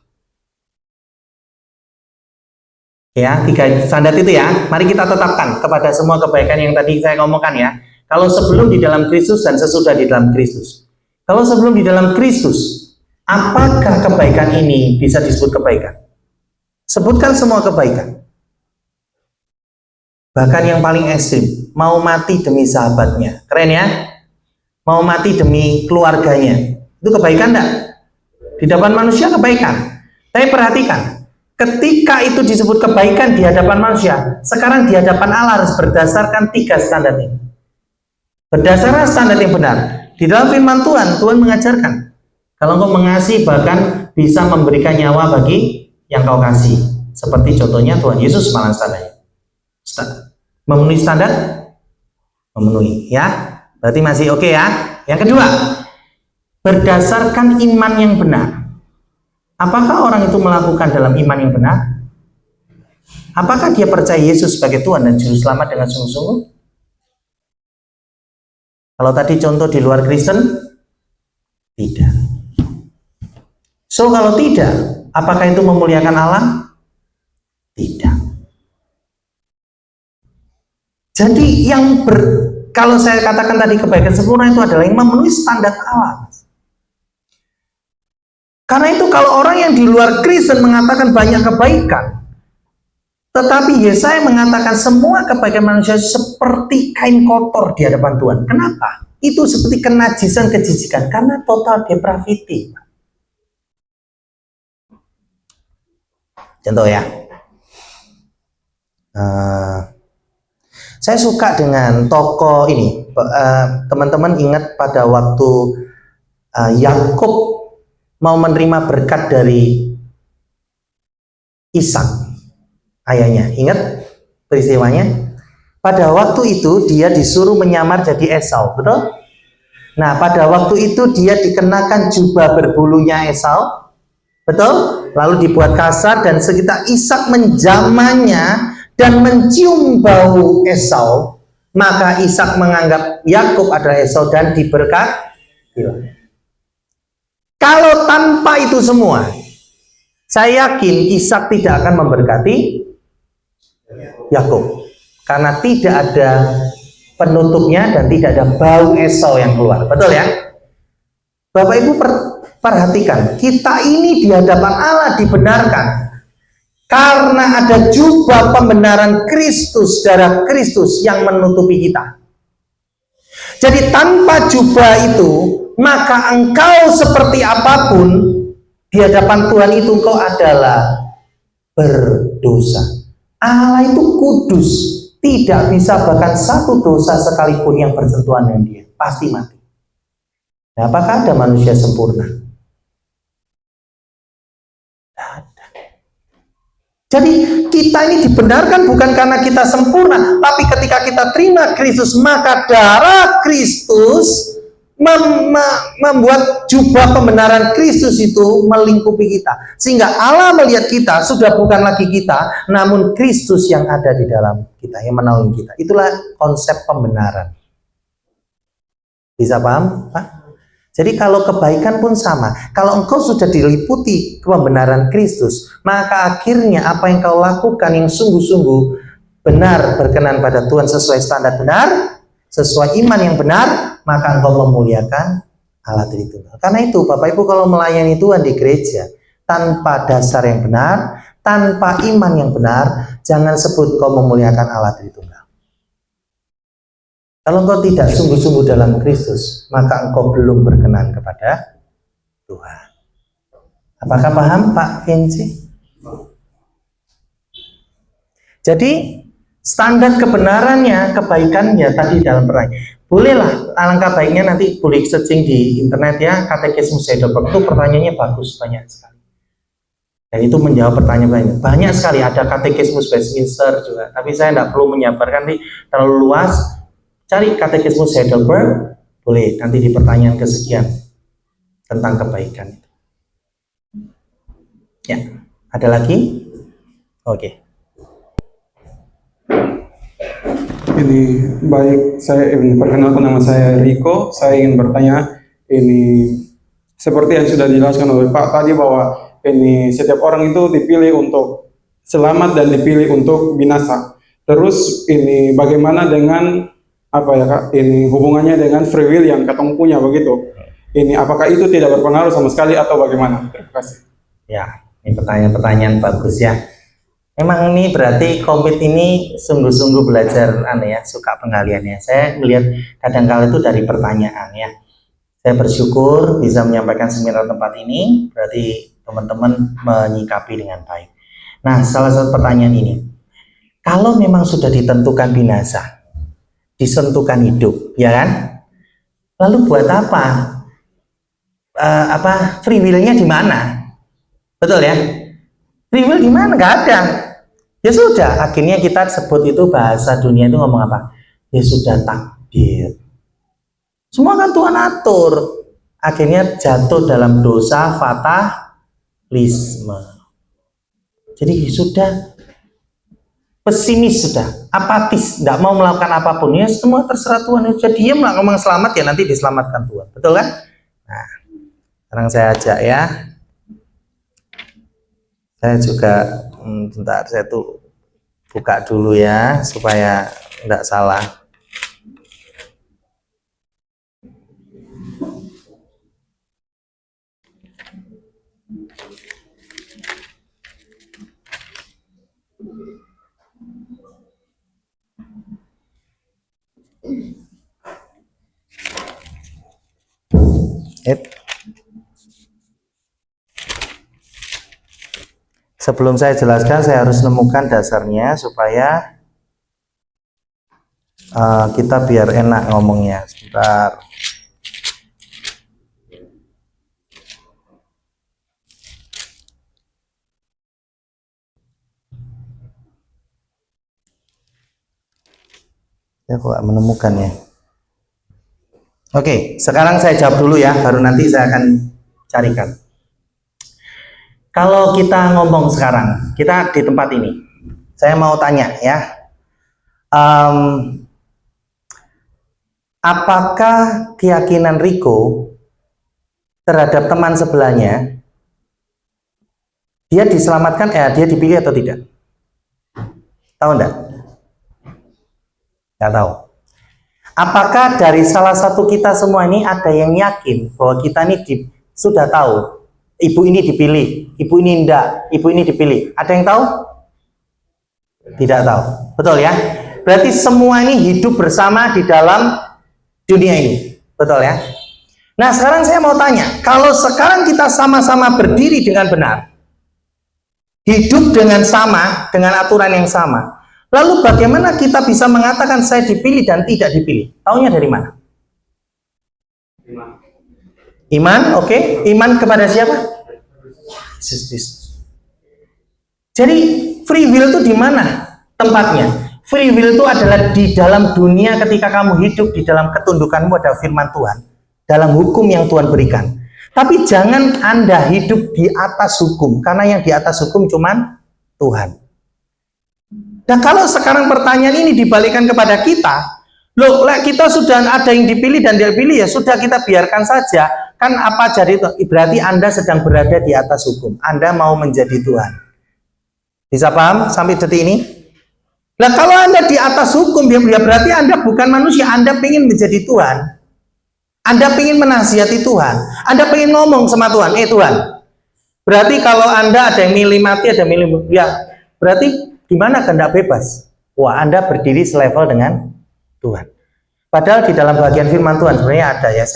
Ya, 3 standar itu ya. Mari kita tetapkan kepada semua kebaikan yang tadi saya ngomongkan ya. Kalau sebelum di dalam Kristus dan sesudah di dalam Kristus. Kalau sebelum di dalam Kristus, apakah kebaikan ini bisa disebut kebaikan? Sebutkan semua kebaikan. Bahkan yang paling ekstrim, mau mati demi sahabatnya. Keren ya? Mau mati demi keluarganya. Itu kebaikan enggak? Di depan manusia kebaikan. Tapi perhatikan, ketika itu disebut kebaikan di hadapan manusia, sekarang di hadapan Allah harus berdasarkan 3 standar ini. Berdasarkan standar yang benar. Di dalam firman Tuhan, Tuhan mengajarkan, kalau engkau mengasihi bahkan bisa memberikan nyawa bagi yang kau kasih. Seperti contohnya Tuhan Yesus malah standarnya. Memenuhi standar? Memenuhi, ya. Berarti masih oke ya. Yang kedua, berdasarkan iman yang benar. Apakah orang itu melakukan dalam iman yang benar? Apakah dia percaya Yesus sebagai Tuhan dan Juru Selamat dengan sungguh-sungguh? Kalau tadi contoh di luar Kristen, Tidak. So kalau tidak, apakah itu memuliakan Allah? Tidak. Jadi kalau saya katakan tadi kebaikan sempurna itu adalah yang memenuhi standar Allah. Karena itu kalau orang yang di luar Kristen mengatakan banyak kebaikan, tetapi Yesaya mengatakan semua kebaikan manusia seperti kain kotor di hadapan Tuhan. Kenapa? Itu seperti kenajisan, kejijikan, karena total depravity. Contoh ya, saya suka dengan tokoh ini. Teman-teman ingat pada waktu Yakub mau menerima berkat dari Ishak, ayahnya. Ingat peristiwanya? Pada waktu itu dia disuruh menyamar jadi Esau, betul? Nah, pada waktu itu dia dikenakan jubah berbulunya Esau, betul? Lalu dibuat kasar dan sekitar Ishak menjamannya dan mencium bau Esau, maka Ishak menganggap Yakub adalah Esau dan diberkati. Kalau tanpa itu semua, saya yakin Ishak tidak akan memberkati Yakub, karena tidak ada penutupnya dan tidak ada bau Esau yang keluar. Betul ya? Bapak Ibu perhatikan, kita ini di hadapan Allah dibenarkan karena ada jubah pembenaran Kristus, darah Kristus yang menutupi kita. Jadi tanpa jubah itu, maka engkau seperti apapun di hadapan Tuhan itu engkau adalah berdosa. Allah itu kudus, tidak bisa bahkan satu dosa sekalipun yang bersentuhan dengan dia, pasti mati. Nah, apakah ada manusia sempurna? Tidak ada. Jadi kita ini dibenarkan bukan karena kita sempurna, tapi ketika kita terima Kristus, maka darah Kristus membuat jubah pembenaran Kristus itu melingkupi kita, sehingga Allah melihat kita sudah bukan lagi kita, namun Kristus yang ada di dalam kita, yang menaungi kita. Itulah konsep pembenaran. Bisa paham, Pak? Jadi kalau kebaikan pun sama, kalau engkau sudah diliputi pembenaran Kristus, maka akhirnya apa yang kau lakukan yang sungguh-sungguh benar, berkenan pada Tuhan sesuai standar benar, sesuai iman yang benar, maka engkau memuliakan Allah Tritunggal. Karena itu Bapak Ibu kalau melayani Tuhan di gereja tanpa dasar yang benar, tanpa iman yang benar, jangan sebut kau memuliakan Allah Tritunggal. Kalau engkau tidak sungguh-sungguh dalam Kristus, maka engkau belum berkenan kepada Tuhan. Apakah paham Pak Vinci? Jadi standar kebenarannya, kebaikannya tadi dalam pertanyaan. Bolehlah, alangkah baiknya nanti boleh searching di internet ya, Katekismus Heidelberg itu pertanyaannya bagus, banyak sekali. Dan itu menjawab pertanyaan banyak sekali. Ada Katekismus Westminster juga, tapi saya tidak perlu menyabarkan nih terlalu luas. Cari Katekismus Heidelberg, boleh nanti di pertanyaan kesekian tentang kebaikan itu. Ya, ada lagi? Oke. Ini baik, saya perkenalkan, nama saya Riko. Saya ingin bertanya, ini seperti yang sudah dijelaskan oleh Pak tadi bahwa ini setiap orang itu dipilih untuk selamat dan dipilih untuk binasa. Terus ini bagaimana dengan apa ya Kak? Ini hubungannya dengan free will yang ketemu punya begitu. Ini apakah itu tidak berpengaruh sama sekali atau bagaimana? Terima kasih. Ya, ini pertanyaan-pertanyaan bagus ya. Memang ini berarti komit ini sungguh-sungguh belajar suka penggaliannya. Saya melihat kadang-kala itu dari pertanyaan ya. Saya bersyukur bisa menyampaikan seminar tempat ini, berarti teman-teman menyikapi dengan baik. Nah, salah satu pertanyaan ini, kalau memang sudah ditentukan binasa, disentuhkan hidup, ya kan? Lalu buat apa? Free will-nya di mana? Betul ya? Free will di mana? Gak ada. Ya sudah, akhirnya kita sebut itu bahasa dunia itu ngomong apa? Ya sudah takdir. Semua kan Tuhan atur. Akhirnya jatuh dalam dosa fatalisme. Jadi sudah pesimis, sudah apatis, tidak mau melakukan apapun. Ya semua terserah Tuhan. Jadi dia ngomong selamat ya nanti diselamatkan Tuhan. Betul kan? Nah, Sekarang saya ajak ya. Saya juga bentar, saya tuh buka dulu ya supaya enggak salah. Sebelum saya jelaskan, saya harus menemukan dasarnya supaya kita biar enak ngomongnya. Sebentar. Ya kok menemukan ya. Oke, sekarang saya jawab dulu ya, baru nanti saya akan carikan. Kalau kita ngomong sekarang, kita di tempat ini, saya mau tanya ya, apakah keyakinan Riko terhadap teman sebelahnya, dia diselamatkan, dia dipilih atau tidak? Tahu enggak? Nggak tahu. Apakah dari salah satu kita semua ini ada yang yakin bahwa kita ini sudah tahu ibu ini dipilih, ibu ini enggak, ibu ini dipilih? Ada yang tahu? Tidak tahu. Betul ya? Berarti semua ini hidup bersama di dalam dunia ini. Betul ya? Nah, sekarang saya mau tanya, kalau sekarang kita sama-sama berdiri dengan benar, hidup dengan sama, dengan aturan yang sama, lalu bagaimana kita bisa mengatakan saya dipilih dan tidak dipilih? Taunya dari mana? Iman, oke. Iman kepada siapa? Yesus Kristus. Jadi free will itu di mana tempatnya? Free will itu adalah di dalam dunia ketika kamu hidup di dalam ketundukanmu pada firman Tuhan, dalam hukum yang Tuhan berikan. Tapi jangan Anda hidup di atas hukum, karena yang di atas hukum cuman Tuhan. Nah, kalau sekarang pertanyaan ini dibalikan kepada kita, loh, kita sudah ada yang dipilih dan dia pilih, ya sudah kita biarkan saja. Kan apa jadi itu? Berarti Anda sedang berada di atas hukum. Anda mau menjadi Tuhan. Bisa paham sampai detik ini? Nah, kalau Anda di atas hukum, ya berarti Anda bukan manusia. Anda ingin menjadi Tuhan. Anda ingin menasihati Tuhan. Anda ingin ngomong sama Tuhan, Tuhan. Berarti kalau Anda ada yang milih mati, ada yang milih, ya berarti gimana kehendak bebas? Wah, Anda berdiri selevel dengan Tuhan. Padahal di dalam bagian firman Tuhan sebenarnya ada ya,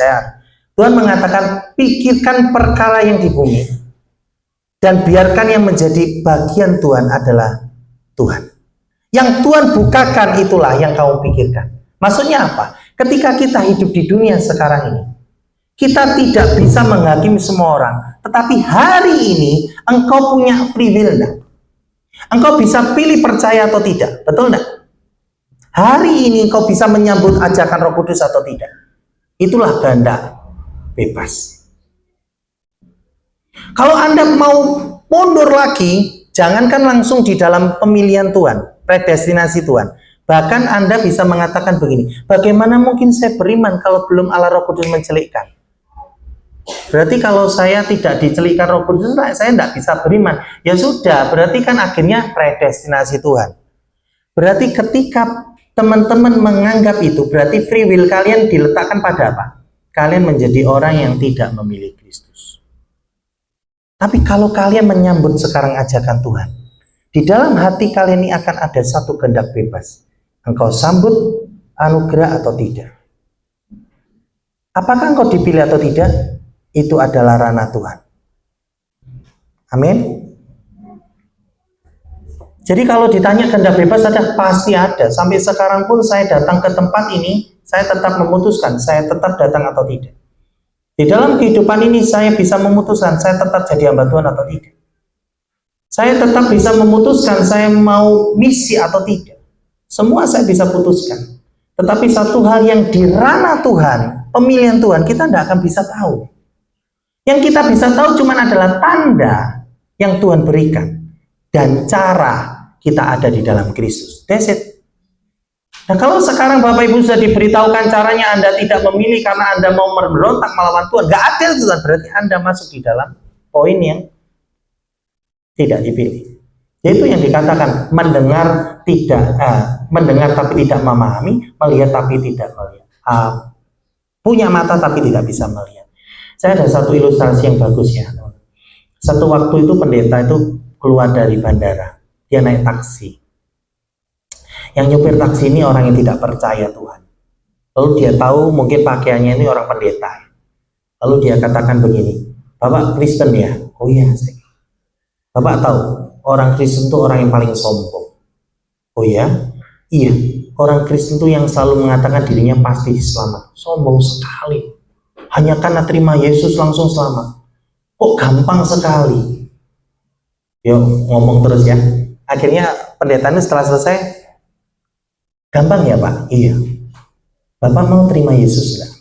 Tuhan mengatakan pikirkan perkara yang di bumi dan biarkan yang menjadi bagian Tuhan adalah Tuhan. Yang Tuhan bukakan itulah yang kamu pikirkan. Maksudnya apa? Ketika kita hidup di dunia sekarang ini, kita tidak bisa menghakimi semua orang, tetapi hari ini engkau punya free will enggak? Engkau bisa pilih percaya atau tidak, betul enggak? Hari ini engkau bisa menyambut ajakan Roh Kudus atau tidak. Itulah kehendak bebas. Kalau Anda mau mundur lagi, jangankan langsung di dalam pemilihan Tuhan, predestinasi Tuhan. Bahkan Anda bisa mengatakan begini, bagaimana mungkin saya beriman kalau belum Allah Roh Kudus mencelikkan? Berarti kalau saya tidak dicelikkan Roh Kudus, saya tidak bisa beriman. Ya sudah, berarti kan akhirnya predestinasi Tuhan. Berarti ketika teman-teman menganggap itu, berarti free will kalian diletakkan pada apa? Kalian menjadi orang yang tidak memilih Kristus. Tapi kalau kalian menyambut sekarang ajakan Tuhan, di dalam hati kalian ini akan ada satu kehendak bebas. Engkau sambut anugerah atau tidak. Apakah engkau dipilih atau tidak? Itu adalah ranah Tuhan. Amin. Jadi kalau ditanya kehendak bebas ada, pasti ada. Sampai sekarang pun saya datang ke tempat ini, saya tetap memutuskan, saya tetap datang atau tidak. Di dalam kehidupan ini saya bisa memutuskan, saya tetap jadi hamba Tuhan atau tidak. Saya tetap bisa memutuskan, saya mau misi atau tidak. Semua saya bisa putuskan. Tetapi satu hal yang di ranah Tuhan, pemilihan Tuhan, kita tidak akan bisa tahu. Yang kita bisa tahu cuma adalah tanda yang Tuhan berikan dan cara kita ada di dalam Kristus. That's it. Nah, kalau sekarang Bapak Ibu sudah diberitahukan caranya Anda tidak memilih karena Anda mau memberontak melawan Tuhan, nggak adil Tuhan, berarti Anda masuk di dalam poin yang tidak dipilih. Yaitu yang dikatakan mendengar tapi tidak memahami, melihat tapi tidak melihat. Punya mata tapi tidak bisa melihat. Saya ada satu ilustrasi yang bagus ya. Satu waktu itu pendeta itu keluar dari bandara, dia naik taksi. Yang nyupir taksi ini orang yang tidak percaya Tuhan. Lalu dia tahu mungkin pakaiannya ini orang pendeta. Lalu dia katakan begini, Bapak Kristen ya? Oh iya, Bapak tahu orang Kristen itu orang yang paling sombong. Oh ya? Iya, orang Kristen itu yang selalu mengatakan dirinya pasti selamat. Sombong sekali. Hanya karena terima Yesus langsung selamat. Kok gampang sekali. Yuk ngomong terus ya. Akhirnya pendetanya setelah selesai, gampang ya Pak? Iya. Bapak mau terima Yesus enggak?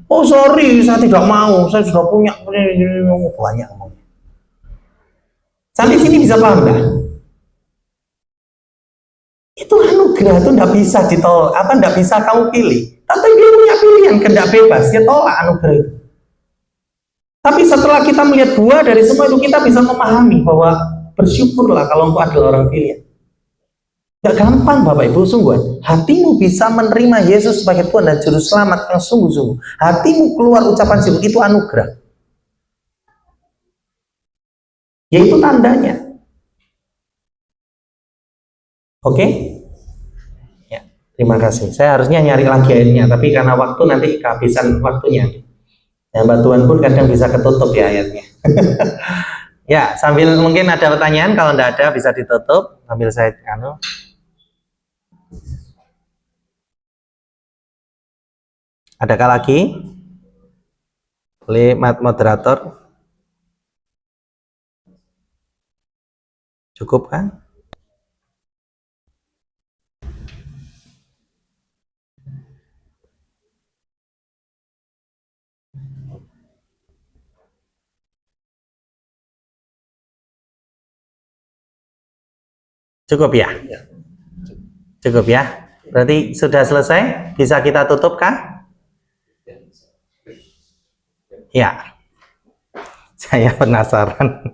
Oh sorry, saya tidak mau. Saya sudah punya banyak ngomong. Sampai sini bisa paham enggak? Itu anugerah, itu enggak bisa ditolak. Enggak bisa kamu pilih. Tapi dia punya pilihan, kehendak bebas. Dia tolak anugerah itu. Tapi setelah kita melihat buah dari semua itu, kita bisa memahami bahwa bersyukurlah kalau engkau adalah orang pilihan. Gak gampang Bapak Ibu, sungguh. Hatimu bisa menerima Yesus sebagai Tuhan dan Juru Selamat yang sungguh-sungguh. Hatimu keluar ucapan syukur, itu anugerah. Yaitu tandanya. Oke? Ya, terima kasih. Saya harusnya nyari lagi ayatnya, tapi karena waktu nanti kehabisan waktunya. Ya, Mbak Tuhan pun kadang bisa ketutup ya ayatnya. Ya, sambil mungkin ada pertanyaan, kalau tidak ada bisa ditutup. Sambil saya Adakah lagi? Oleh moderator? Cukup kan? Cukup ya? Cukup ya? Berarti sudah selesai? Bisa kita tutup kah? Ya. Saya penasaran.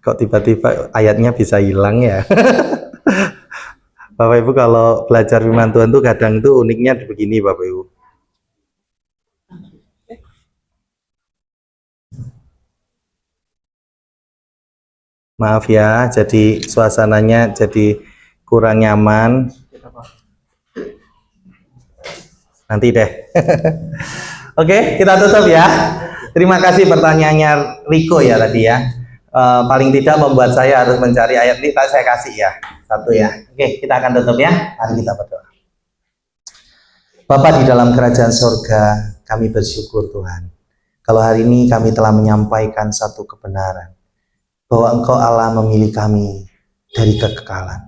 Kok tiba-tiba ayatnya bisa hilang ya? Bapak Ibu kalau belajar firman Tuhan tuh kadang tuh uniknya begini Bapak Ibu. Maaf ya, jadi suasananya jadi kurang nyaman. Nanti deh. Oke, kita tutup ya. Terima kasih pertanyaannya Riko ya tadi ya. Paling tidak membuat saya harus mencari ayat ini, saya kasih ya. Satu ya. Oke, kita akan tutup ya. Mari kita berdoa. Bapa di dalam kerajaan sorga, kami bersyukur Tuhan. Kalau hari ini kami telah menyampaikan satu kebenaran. Bahwa Engkau Allah memilih kami dari kekekalan.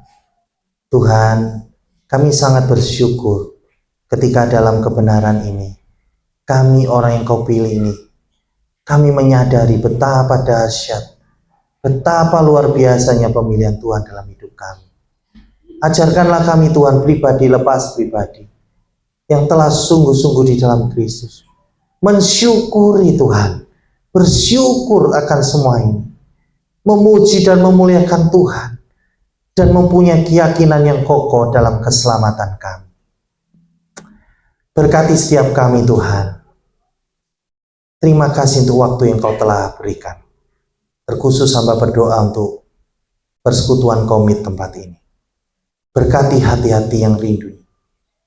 Tuhan, kami sangat bersyukur ketika dalam kebenaran ini, kami orang yang Kau pilih ini, kami menyadari betapa dahsyat, betapa luar biasanya pemilihan Tuhan dalam hidup kami. Ajarkanlah kami Tuhan pribadi lepas pribadi, yang telah sungguh-sungguh di dalam Kristus, mensyukuri Tuhan, bersyukur akan semua ini, memuji dan memuliakan Tuhan, dan mempunyai keyakinan yang kokoh dalam keselamatan kami. Berkati setiap kami Tuhan. Terima kasih untuk waktu yang Kau telah berikan. Terkhusus hamba berdoa untuk persekutuan komit tempat ini. Berkati hati-hati yang rindu.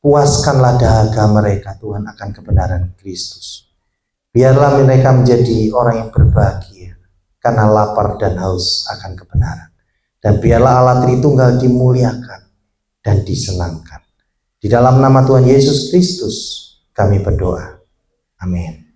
Puaskanlah dahaga mereka Tuhan akan kebenaran Kristus. Biarlah mereka menjadi orang yang berbahagia karena lapar dan haus akan kebenaran. Dan biarlah Allah Tritunggal dimuliakan dan disenangkan. Di dalam nama Tuhan Yesus Kristus kami berdoa. Amin.